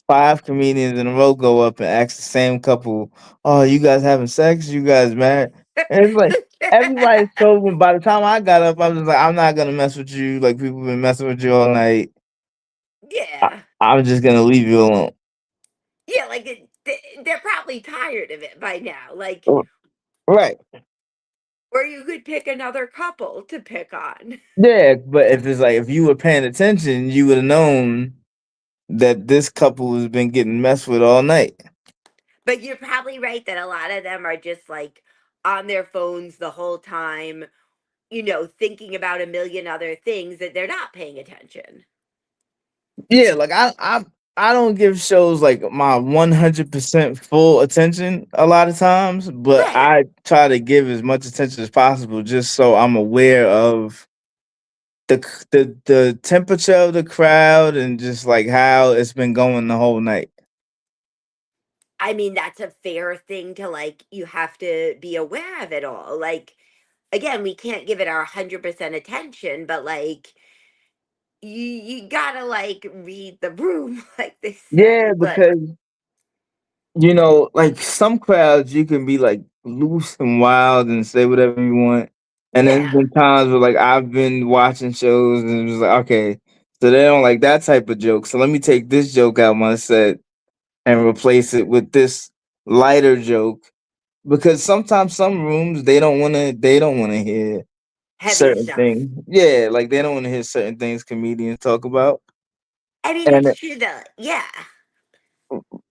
5 comedians in a row go up and ask the same couple, "Oh, you guys having sex? You guys married?" And it's like everybody's so. By the time I got up, I was just like, "I'm not gonna mess with you. Like people been messing with you all night. I, yeah. I'm just gonna leave you alone." Yeah, like they're probably tired of it by now. Like, Right. or you could pick another couple to pick on. Yeah, but if it's like if you were paying attention, you would have known that this couple has been getting messed with all night. But you're probably right that a lot of them are just like on their phones the whole time, thinking about a million other things that they're not paying attention. Yeah, like I don't give shows like my 100% full attention a lot of times, but Right. I try to give as much attention as possible just so I'm aware of the temperature of the crowd and just like how it's been going the whole night. I mean, that's a fair thing to like, you have to be aware of it all. Like, again, we can't give it our 100% attention, but like, you gotta like read the room, like they Yeah, say. But because like some crowds you can be like loose and wild and say whatever you want. And then there's yeah, been times where like I've been watching shows and it was like, okay, so they don't like that type of joke. So let me take this joke out my set and replace it with this lighter joke. Because sometimes some rooms they don't wanna hear heavy certain stuff. things. Yeah, like they don't wanna hear certain things comedians talk about. I mean, And it's true though. Yeah.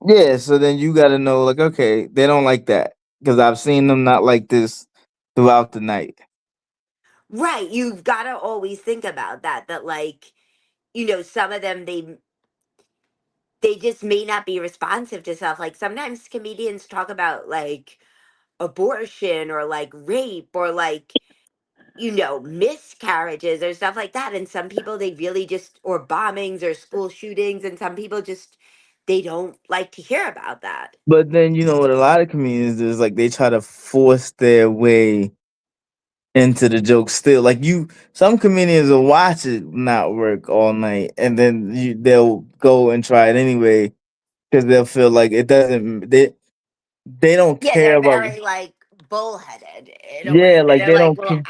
yeah, so then you gotta know, like, okay, they don't like that because I've seen them not like this throughout the night. Right. You've got to always think about that, that like, some of them, they just may not be responsive to stuff. Like sometimes comedians talk about like abortion or like rape or like, miscarriages or stuff like that. And some people, they really just, or bombings or school shootings, and some people just, they don't like to hear about that. But then you know what a lot of comedians do is like they try to force their way into the joke still. Like some comedians will watch it not work all night and then they'll go and try it anyway because they'll feel like it doesn't they don't Yeah, care they're about. very like bullheaded in a Yeah, way. like They're like, well,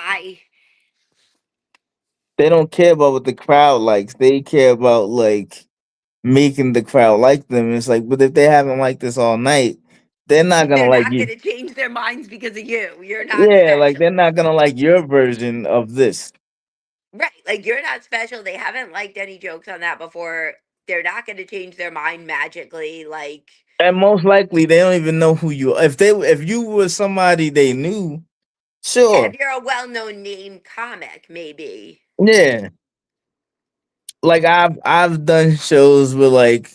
they don't care about what the crowd likes. They care about like making the crowd like them. It's like, but if they haven't liked this all night, they're not gonna they're like not you. going to change their minds because of you. You're not Yeah, like special. they're not gonna like your version of this. Right. Like you're not special. They haven't liked any jokes on that before. They're not going to change their mind magically. Like, And most likely they don't even know who you are. If you were somebody they knew, yeah, sure. if you're a well known name comic, maybe. Yeah. Like I've done shows where like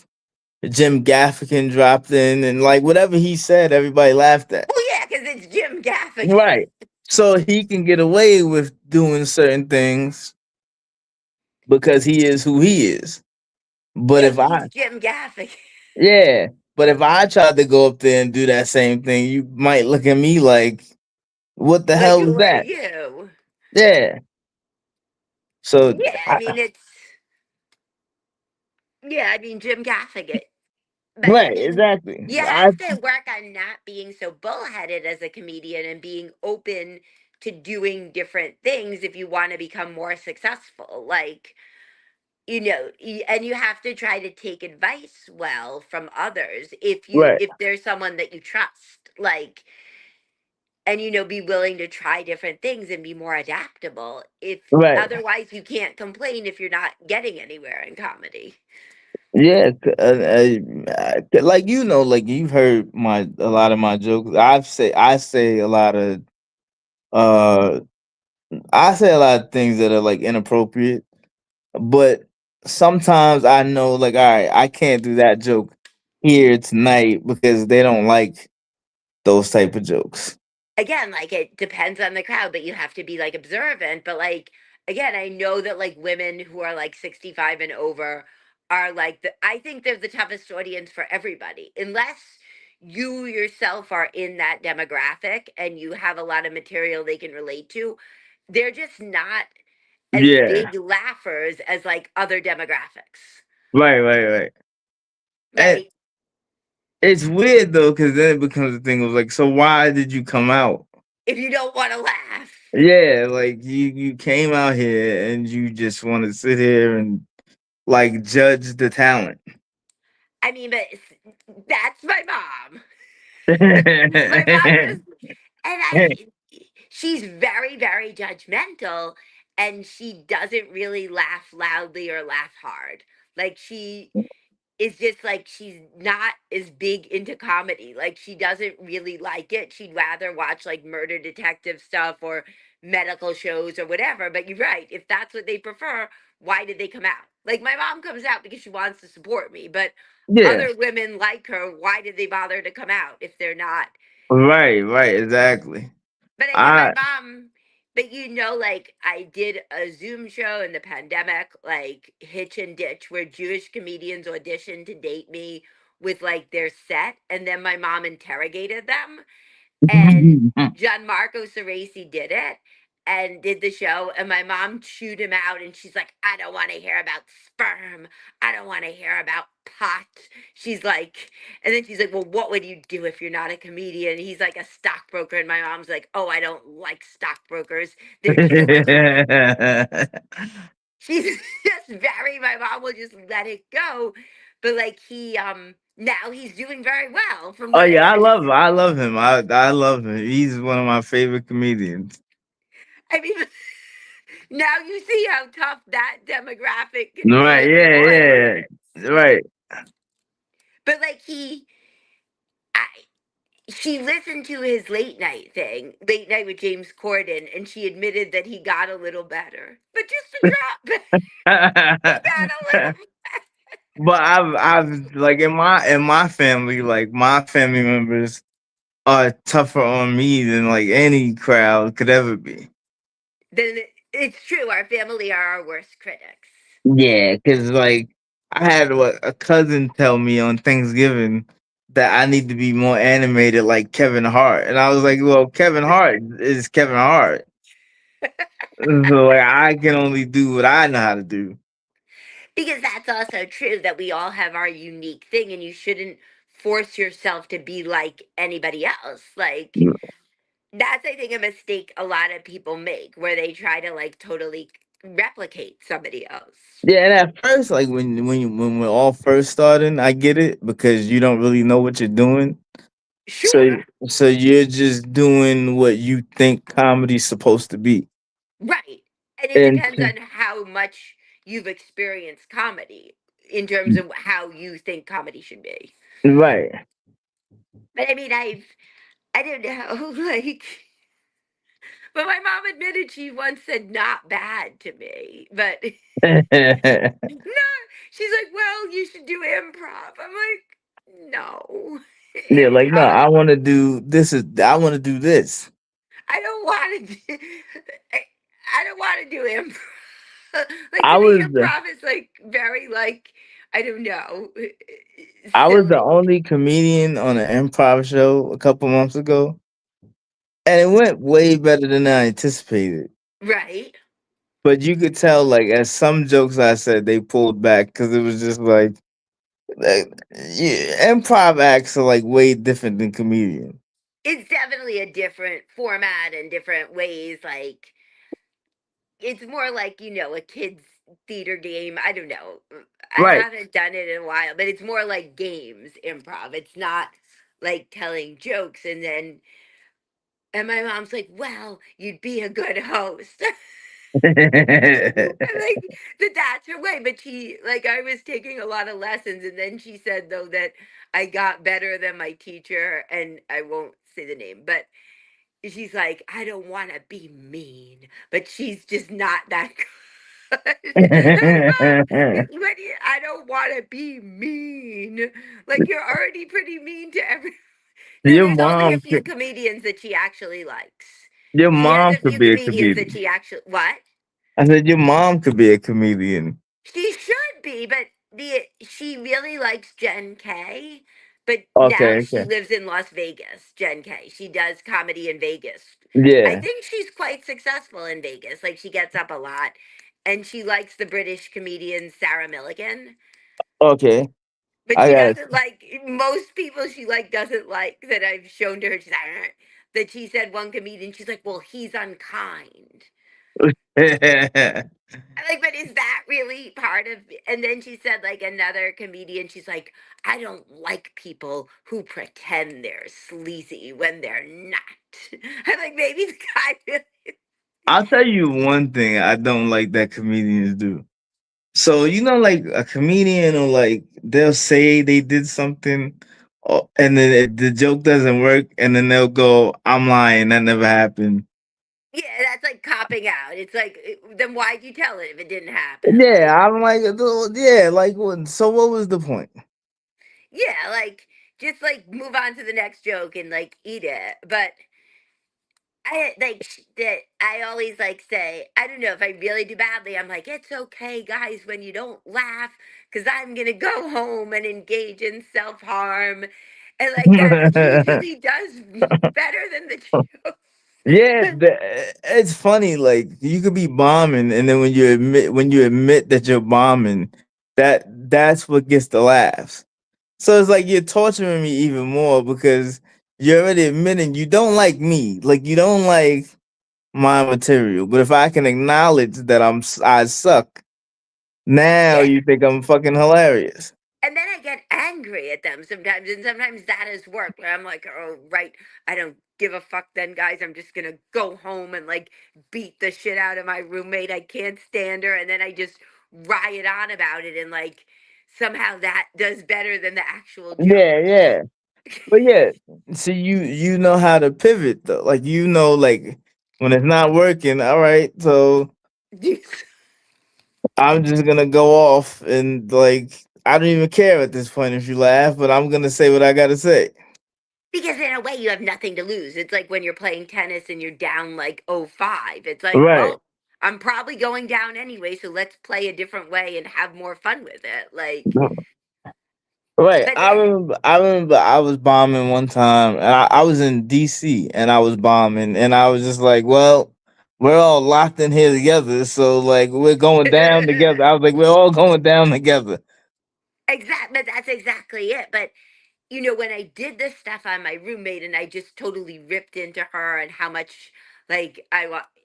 Jim Gaffigan dropped in and like whatever he said, everybody laughed at. Well, yeah, because it's Jim Gaffigan. Right. So he can get away with doing certain things because he is who he is. But Yeah, if he's I Jim Gaffigan. yeah, but if I tried to go up there and do that same thing, you might look at me like, "What the Like, hell is who are that?" you? Yeah. So Yeah, I mean, yeah, I mean, Jim Gaffigan. But right, exactly. you have to work on not being so bullheaded as a comedian and being open to doing different things if you want to become more successful. Like, and you have to try to take advice well from others Right, if there's someone that you trust, like, and be willing to try different things and be more adaptable. If right. otherwise you can't complain if you're not getting anywhere in comedy. Yeah, like like you've heard a lot of my jokes. I say a lot of uh I say a lot of things that are like inappropriate, but sometimes I know like all right, I can't do that joke here tonight because they don't like those type of jokes. Again, like, it depends on the crowd, but you have to be like observant. But like, again, I know that like women who are like 65 and over are like I think they're the toughest audience for everybody, unless you yourself are in that demographic and you have a lot of material they can relate to. They're just not as Yeah. big laughers as like other demographics, Right, right, right. And right? it's weird though, because then it becomes a thing of like, so why did you come out? If you don't want to laugh. Yeah, like you came out here and you just want to sit here and like judge the talent. I mean, but that's my mom. My mom just, and she's very, very judgmental, and she doesn't really laugh loudly or laugh hard. Like, is just like she's not as big into comedy. Like she doesn't really like it. She'd rather watch like murder detective stuff or medical shows or whatever. But you're right. If that's what they prefer, why did they come out? Like my mom comes out because she wants to support me, but Yeah. other women like her, why did they bother to come out if they're not? Right, right, exactly. But I get my I mom, but like I did a Zoom show in the pandemic, like Hitch and Ditch, where Jewish comedians auditioned to date me with like their set, and then my mom interrogated them, and Gianmarco Ceresi did it and did the show, and my mom chewed him out, and she's like, I don't want to hear about sperm. I don't want to hear about pot. She's like, and then she's like, well, what would you do if you're not a comedian? He's like a stockbroker, and my mom's like, oh, I don't like stockbrokers. They're too much. She's just very, my mom will just let it go. But like now he's doing very well from Oh what I yeah, understand. I love him. I love him. He's one of my favorite comedians. I mean, now you see how tough that demographic can be Right, in an yeah, audience. yeah. Right. But like I, she listened to his late night with James Corden, and she admitted that he got a little better, but just a drop. He got a little. But I've like in my family, like my family members are tougher on me than like any crowd could ever be. Then it's true. Our family are our worst critics. Yeah, because like I had what a cousin tell me on Thanksgiving that I need to be more animated like Kevin Hart, and I was like, well, Kevin Hart is Kevin Hart, so like I can only do what I know how to do. Because that's also true that we all have our unique thing, and you shouldn't force yourself to be like anybody else. Like that's I think a mistake a lot of people make where they try to like totally replicate somebody else. Yeah, and at first, like when we're all first starting, I get it because you don't really know what you're doing. So Sure. so you're just doing what you think comedy's supposed to be. Right. And it And depends on how much you've experienced comedy in terms of how you think comedy should be. right. But I mean I don't know, like but my mom admitted she once said not bad to me. But no, she's like, well, you should do improv. I'm like, no, Yeah, like no, improv. I want to do this. I don't want to. I, I don't want to do improv. Like I to me, was improv is like very like I don't know, I was the silly, only comedian on an improv show a couple months ago, and it went way better than I anticipated. right? But you could tell, like, as some jokes I said, they pulled back because it was just like yeah, improv acts are like way different than comedian. It's definitely a different format and different ways. Like it's more like a kids theater game. I don't know. I Right. haven't done it in a while, but it's more like games improv. It's not like telling jokes and my mom's like, "Well, you'd be a good host." I'm like, that's her way. But like, I was taking a lot of lessons, and then she said though that I got better than my teacher, and I won't say the name, but she's like, I don't want to be mean, but she's just not that good. Like, Mom, I don't want to be mean. Like, you're already pretty mean to every. No, your there's only a mom few could comedians that she actually likes. your She has mom a could few be a comedians that comedian. she actually. What? I said your mom could be a comedian. She should be, but she really likes Jen K. But now Okay, she okay. lives in Las Vegas. Jen K. She does comedy in Vegas. I Yeah. think she's quite successful in Vegas. Like she gets up a lot, and she likes the British comedian Sarah Milligan. Okay. But I she got doesn't like most people. She like doesn't like that I've shown to her. She's like, "Arr," that she said one comedian. She's like, well, he's unkind. it. I'm like, but is that really part of? And then she said, like another comedian, she's like, I don't like people who pretend they're sleazy when they're not. I'm like, maybe the guy really. I'll tell you one thing I don't like that comedians do. So you know, like a comedian, or like they'll say they did something, and then the joke doesn't work, and then they'll go, "I'm lying, that never happened." Yeah, that's like copping out. It's like, then why'd you tell it if it didn't happen? Yeah, Like, I'm like, yeah, like what? So what was the point? yeah, like just like move on to the next joke and like eat it. But I like that. I always like say, I don't know if I really do badly. I'm like, it's okay, guys, when you don't laugh, because I'm gonna go home and engage in self harm, and like that usually does better than the Yeah, joke. it's funny. Like you could be bombing, and then when you admit that you're bombing, that's what gets the laughs. So it's like you're torturing me even more because you're already admitting you don't like me, like you don't like my material. But if I can acknowledge that I suck, now Yeah, you think I'm fucking hilarious. and then I get angry at them sometimes, and sometimes that has worked. Where I'm like, oh right, I don't give a fuck. Then guys, I'm just gonna go home and like beat the shit out of my roommate. I can't stand her, and then I just riot on about it, and like somehow that does better than the actual Yeah, joke. yeah. But yeah, see, you know how to pivot though. Like you know, like when it's not working. All right, so I'm just gonna go off and like I don't even care at this point if you laugh, but I'm gonna say what I gotta say. Because in a way you have nothing to lose. It's like when you're playing tennis and you're down like 0-5. It's like, Right. well, I'm probably going down anyway, so let's play a different way and have more fun with it. Like, Right. but I remember I was bombing one time and I was in DC and I was bombing and I was just like, well, we're all locked in here together, so like we're going down together. I was like, we're all going down together. exactly, that's exactly it. But you know, when I did this stuff on my roommate and I just totally ripped into her and how much like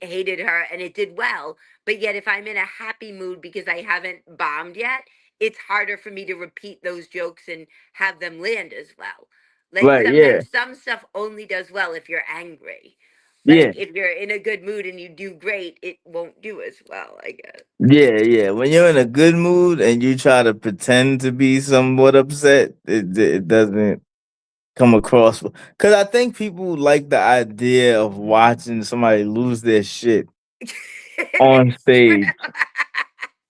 hated her and it did well. But yet, if I'm in a happy mood because I haven't bombed yet, it's harder for me to repeat those jokes and have them land as well. Like Right, yeah. sometimes some stuff only does well if you're angry. Yeah. Like if you're in a good mood and you do great, it won't do as well, I guess. Yeah, yeah. When you're in a good mood and you try to pretend to be somewhat upset, it doesn't come across. Because I think people like the idea of watching somebody lose their shit on It's true. stage.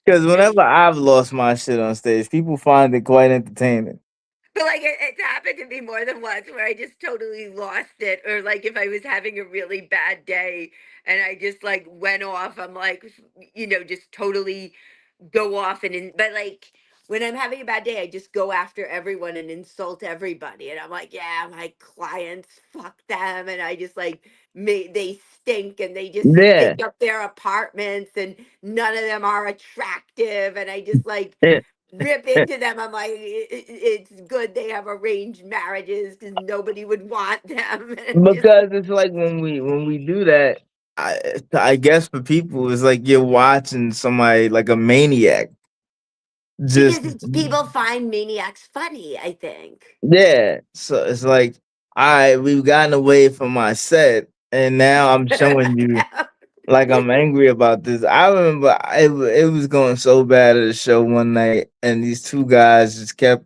Because whenever I've lost my shit on stage, people find it quite entertaining. But like it's happened to me more than once where I just totally lost it, or like if I was having a really bad day and I just like went off, I'm like, you know, just totally go off but like when I'm having a bad day, I just go after everyone and insult everybody, and I'm like, yeah, my clients, fuck them, and I just like they stink and they just Yeah. stink up their apartments and none of them are attractive, and I just like Yeah. rip into them. I'm like, It's good they have arranged marriages because nobody would want them." And just Because it's like when we do that, I guess for people it's like you're watching somebody like a maniac. Just because it's people find maniacs funny, I think. yeah. So it's like, all right, we've gotten away from my set, and now I'm showing you like I'm angry about this. I remember it was going so bad at the show one night, and these two guys just kept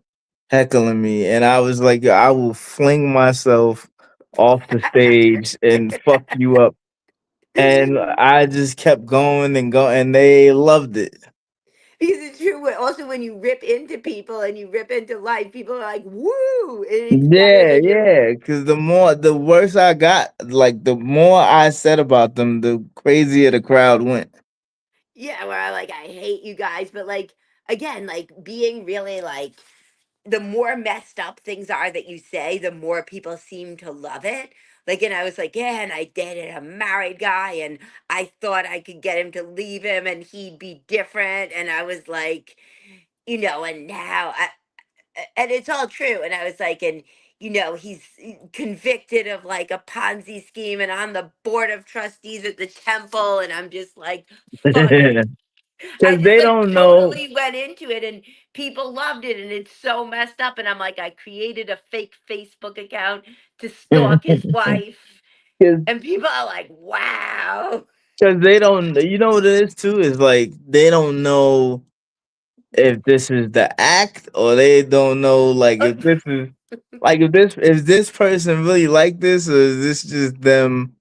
heckling me, and I was like, I will fling myself off the stage and fuck you up. And I just kept going and going, and they loved it. Because it's true. Also, when you rip into people and you rip into life, people are like, "Woo!" And it's better Yeah, than your yeah. Because the worse I got, like the more I said about them, the crazier the crowd went. yeah. Where I like, I hate you guys, but like again, like being really like the more messed up things are that you say, the more people seem to love it. Like, and I was like, yeah, and I dated a married guy, and I thought I could get him to leave him and he'd be different. And I was like, you know, and now and it's all true. And I was like, and you know, he's convicted of like a Ponzi scheme and on the board of trustees at the temple. And I'm just like, fuck. I Because just they like don't know. totally went into it and people loved it and it's so messed up. And I'm like, I created a fake Facebook account to stalk his wife. Because And people are like, wow. they don't. You know what it is too is like they don't know. if this is the act or they don't know like if this is like if this person really like this or is this just them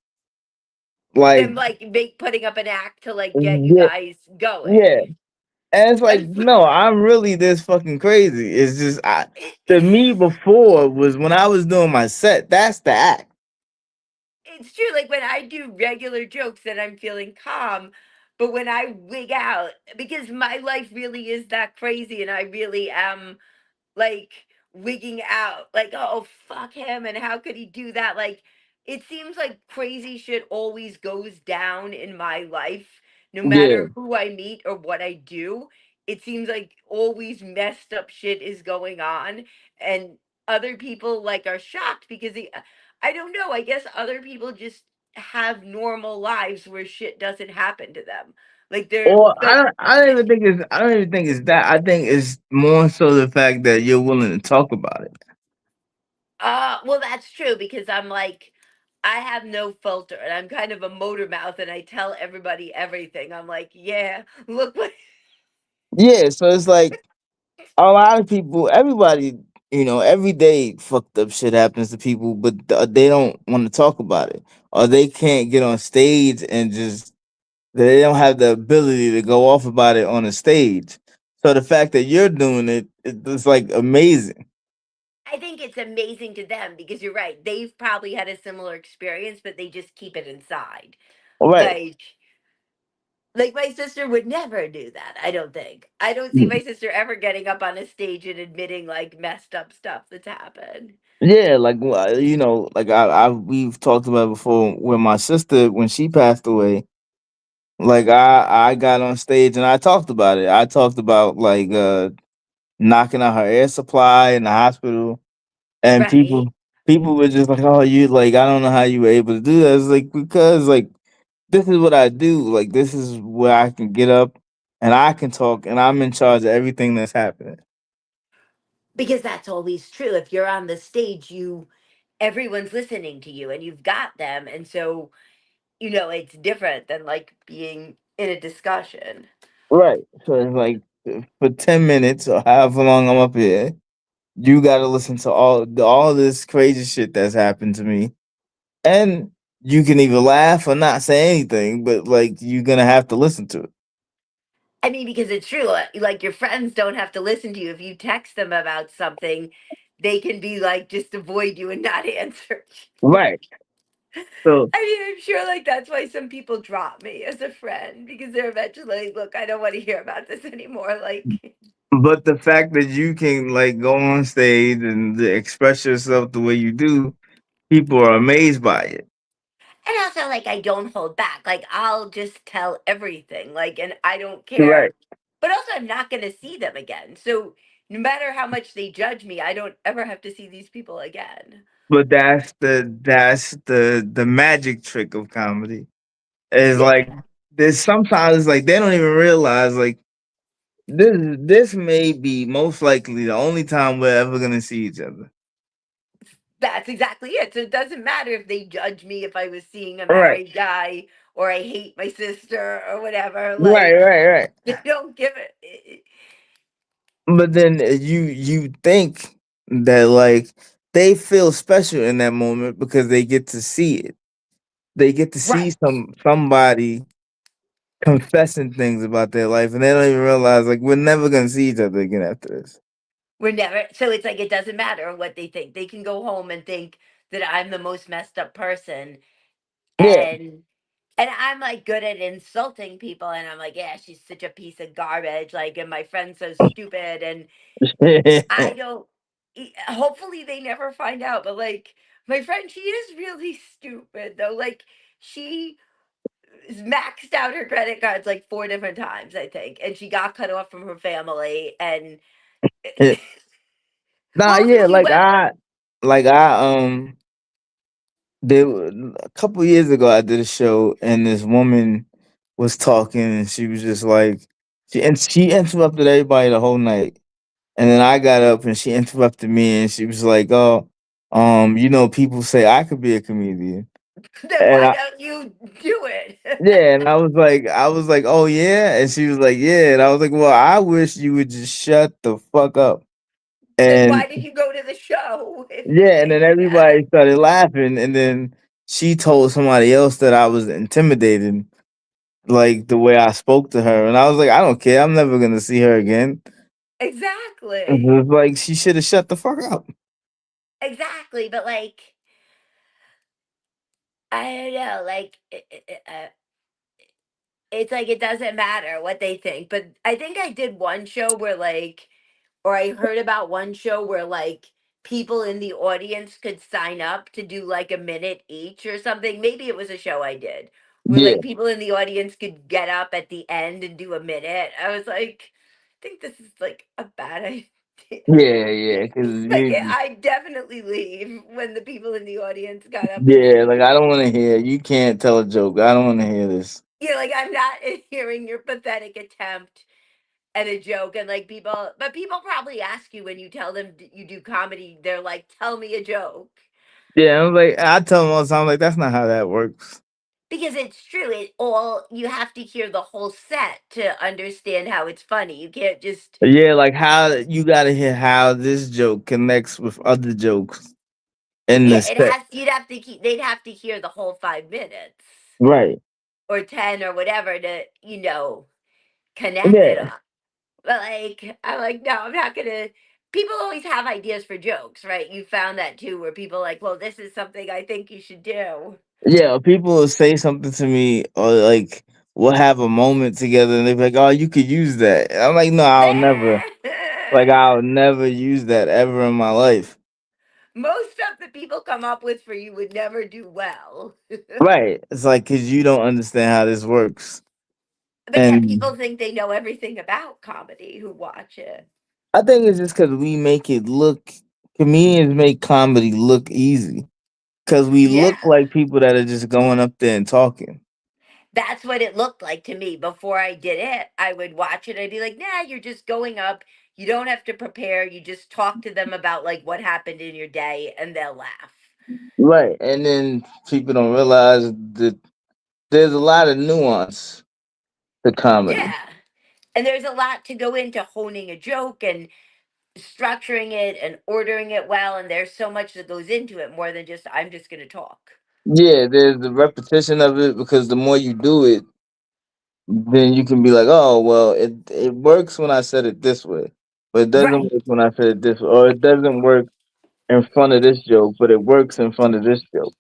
like Them like make putting up an act to like get you yeah, guys yeah. going. And it's like, And no, I'm really this fucking crazy. It's just the me before was when I was doing my set. That's the act. it's true. Like when I do regular jokes, then I'm feeling calm. But when I wig out, because my life really is that crazy, and I really am like wigging out, like, oh, fuck him, and how could he do that? Like, it seems like crazy shit always goes down in my life, no Yeah. matter who I meet or what I do. It seems like always messed up shit is going on, and other people like are shocked because I don't know. I guess other people just have normal lives where shit doesn't happen to them. Like they're Or like I don't even think it's that. I think it's more so the fact that you're willing to talk about it. well, that's true because I'm like, I have no filter and I'm kind of a motor mouth and I tell everybody everything. I'm like, yeah, look what. Yeah, so it's like a lot of people, everybody, every day fucked up shit happens to people, but they don't want to talk about it, or they can't get on stage and just they don't have the ability to go off about it on a stage. So the fact that you're doing it, it's like amazing. I think it's amazing to them because you're right. They've probably had a similar experience, but they just keep it inside. All right. Like, like my sister would never do that. I don't think. I don't see my sister ever getting up on a stage and admitting like messed up stuff that's happened. Yeah, like like we've talked about it before. When my sister, when she passed away, like I got on stage and I talked about it. I talked about like knocking out her air supply in the hospital, and Right. people were just like, "Oh, you like I don't know how you were able to do that." It's like because like this is what I do. Like this is where I can get up and I can talk, and I'm in charge of everything that's happening. Because that's always true. If you're on the stage, everyone's listening to you and you've got them. And so, it's different than like being in a discussion. Right. So it's like for 10 minutes or however long I'm up here, you got to listen to all this crazy shit that's happened to me, and you can either laugh or not say anything, but like you're gonna have to listen to it. I mean, because it's true. Like your friends don't have to listen to you. If you text them about something, they can be like, just avoid you and not answer. Right. So, I mean, I'm sure like that's why some people drop me as a friend because they're eventually like, look, I don't want to hear about this anymore. Like, but the fact that you can like go on stage and express yourself the way you do, people are amazed by it. and also like I don't hold back. Like I'll just tell everything. Like, and I don't Right. care. But also, I'm not going to see them again. So no matter how much they judge me, I don't ever have to see these people again. But that's the magic trick of comedy. Is like Yeah. there's sometimes like they don't even realize like this may be most likely the only time we're ever gonna see each other. That's exactly it. So it doesn't matter if they judge me if I was seeing a Right. married guy or I hate my sister or whatever. Right, Like, right, right. they don't give it. But then you think that like they feel special in that moment because they get to see it. They get to see Right. somebody confessing things about their life, and they don't even realize like we're never gonna see each other again after this. We're never, so it's like it doesn't matter what they think. They can go home and think that I'm the most messed up person. Yeah. And I'm like good at insulting people. And I'm like, yeah, she's such a piece of garbage. Like, and my friend's so stupid. And I don't, hopefully they never find out. But like, my friend, she is really stupid though. Like, she maxed out her credit cards like 4 different times, I think. And she got cut off from her family. And Nah, well, so yeah, she went, like a couple years ago I did a show and this woman was talking and she was just like she interrupted everybody the whole night. And then I got up and she interrupted me and she was like, "Oh, people say I could be a comedian." Then And why I, don't you do it? yeah, and I was like, oh yeah, and she was like, yeah, and I was like, well, I wish you would just shut the fuck up. Then And why did you go to the show if you yeah, and then think that? everybody started laughing, and then she told somebody else that I was intimidated, like the way I spoke to her, and I was like, I don't care, I'm never gonna see her again. It Exactly. was like she should have shut the fuck up. Exactly. But like, I don't know. Like, it's like it doesn't matter what they think. But I think I did one show where like, or I heard about one show where like people in the audience could sign up to do like a minute each or something. Maybe it was a show I did where Yeah, like people in the audience could get up at the end and do a minute. I was like, I think this is like a bad idea. yeah, yeah, because Like I definitely leave when the people in the audience got up to yeah, do. like I don't want to hear. You can't tell a joke. I don't want to hear this. Yeah, like I'm not hearing your pathetic attempt at a joke, and like people, but people probably ask you when you tell them you do comedy. They're like, "Tell me a joke," Yeah, I'm like, I tell them all the time, like that's not how that works. because it's true. It all you have to hear the whole set to understand how it's funny. You can't just Yeah, like how you got to hear how this joke connects with other jokes in the yeah. It set. has. You'd have to keep. They'd have to hear the whole 5 minutes Right. or 10 or whatever to connect it Yeah. up. But like, I'm like, no, I'm not gonna. People always have ideas for jokes, right? You found that too, where people are like, well, this is something I think you should do. Yeah, people will say something to me or like we'll have a moment together and they're like, "Oh, you could use that." And I'm like, "No, I'll never. Like I'll never use that ever in my life." Most stuff that people come up with for you would never do well. Right. It's like cuz you don't understand how this works. But yet And people think they know everything about comedy who watch it. I think it's just cuz we make it look comedians make comedy look easy cuz we look Yeah. like people that are just going up there and talking. That's what it looked like to me before I did it. I would watch it. I'd be like, nah, you're just going up. You don't have to prepare. You just talk to them about like what happened in your day and they'll laugh. Right. And then people don't realize that there's a lot of nuance to comedy. Yeah. And there's a lot to go into honing a joke and structuring it and ordering it well. And there's so much that goes into it more than just, I'm just going to talk. Yeah, there's the repetition of it because the more you do it, then you can be like, oh well, it works when I said it this way, but it doesn't Right. work when I said it this way, or it doesn't work in front of this joke, but it works in front of this joke.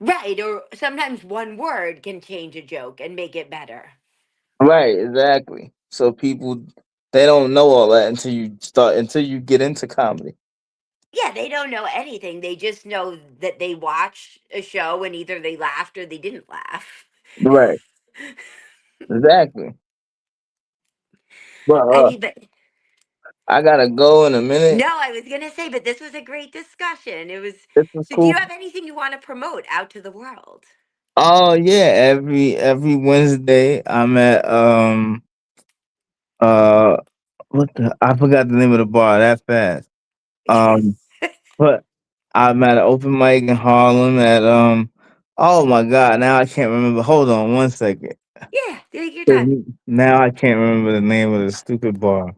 Right. Or sometimes one word can change a joke and make it better. Right, exactly. So people they don't know all that until you get into comedy. Yeah, they don't know anything. They just know that they watched a show and either they laughed or they didn't laugh. Right, exactly. But I mean, but I gotta go in a minute. no, I was going to say, but this was a great discussion. It was. This is So, do cool. you have anything you want to promote out to the world? Oh yeah, every Wednesday I'm at uh what the I forgot the name of the bar that fast. Um but I'm at an open mic in Harlem at oh my god, now I can't remember. Hold on one second. Yeah, take your 'Cause time. now I can't remember the name of the stupid bar.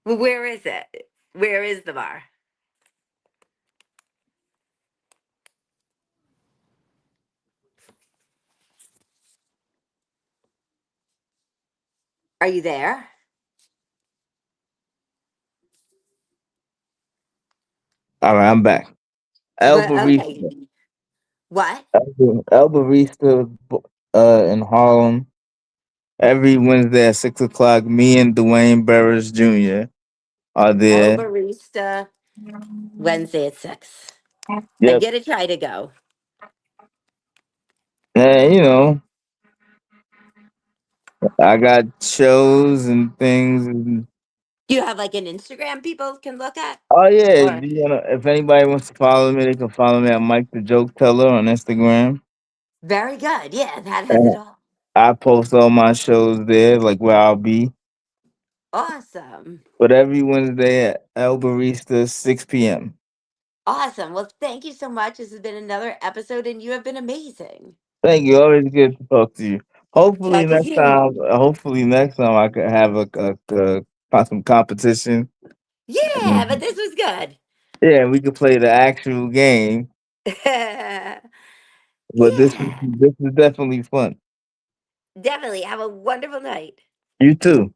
Well, where is it? Where is the bar? Are you there? All right, I'm back. El But okay. Barista. What? El Barista in Harlem. Every Wednesday at 6 o'clock, me and Dwayne Burris Jr. are El there. Barista, Wednesday at 6. I'm Yep. going to try to go. And I got shows and things. And, Do you have like an Instagram people can look at? oh yeah, Or if anybody wants to follow me, they can follow me at Mike the Joke Teller on Instagram. very good. Yeah, that has it And all. I post all my shows there, like where I'll be. Awesome. But every Wednesday at El Barista, 6 p.m. Awesome. Well, thank you so much. This has been another episode, and you have been amazing. Thank you. Always good to talk to you. Talk to you. Hopefully next time I could have some competition. Yeah, but And, this was good. yeah, we could play the actual game. But Yeah, this is definitely fun. definitely. Have a wonderful night. You too.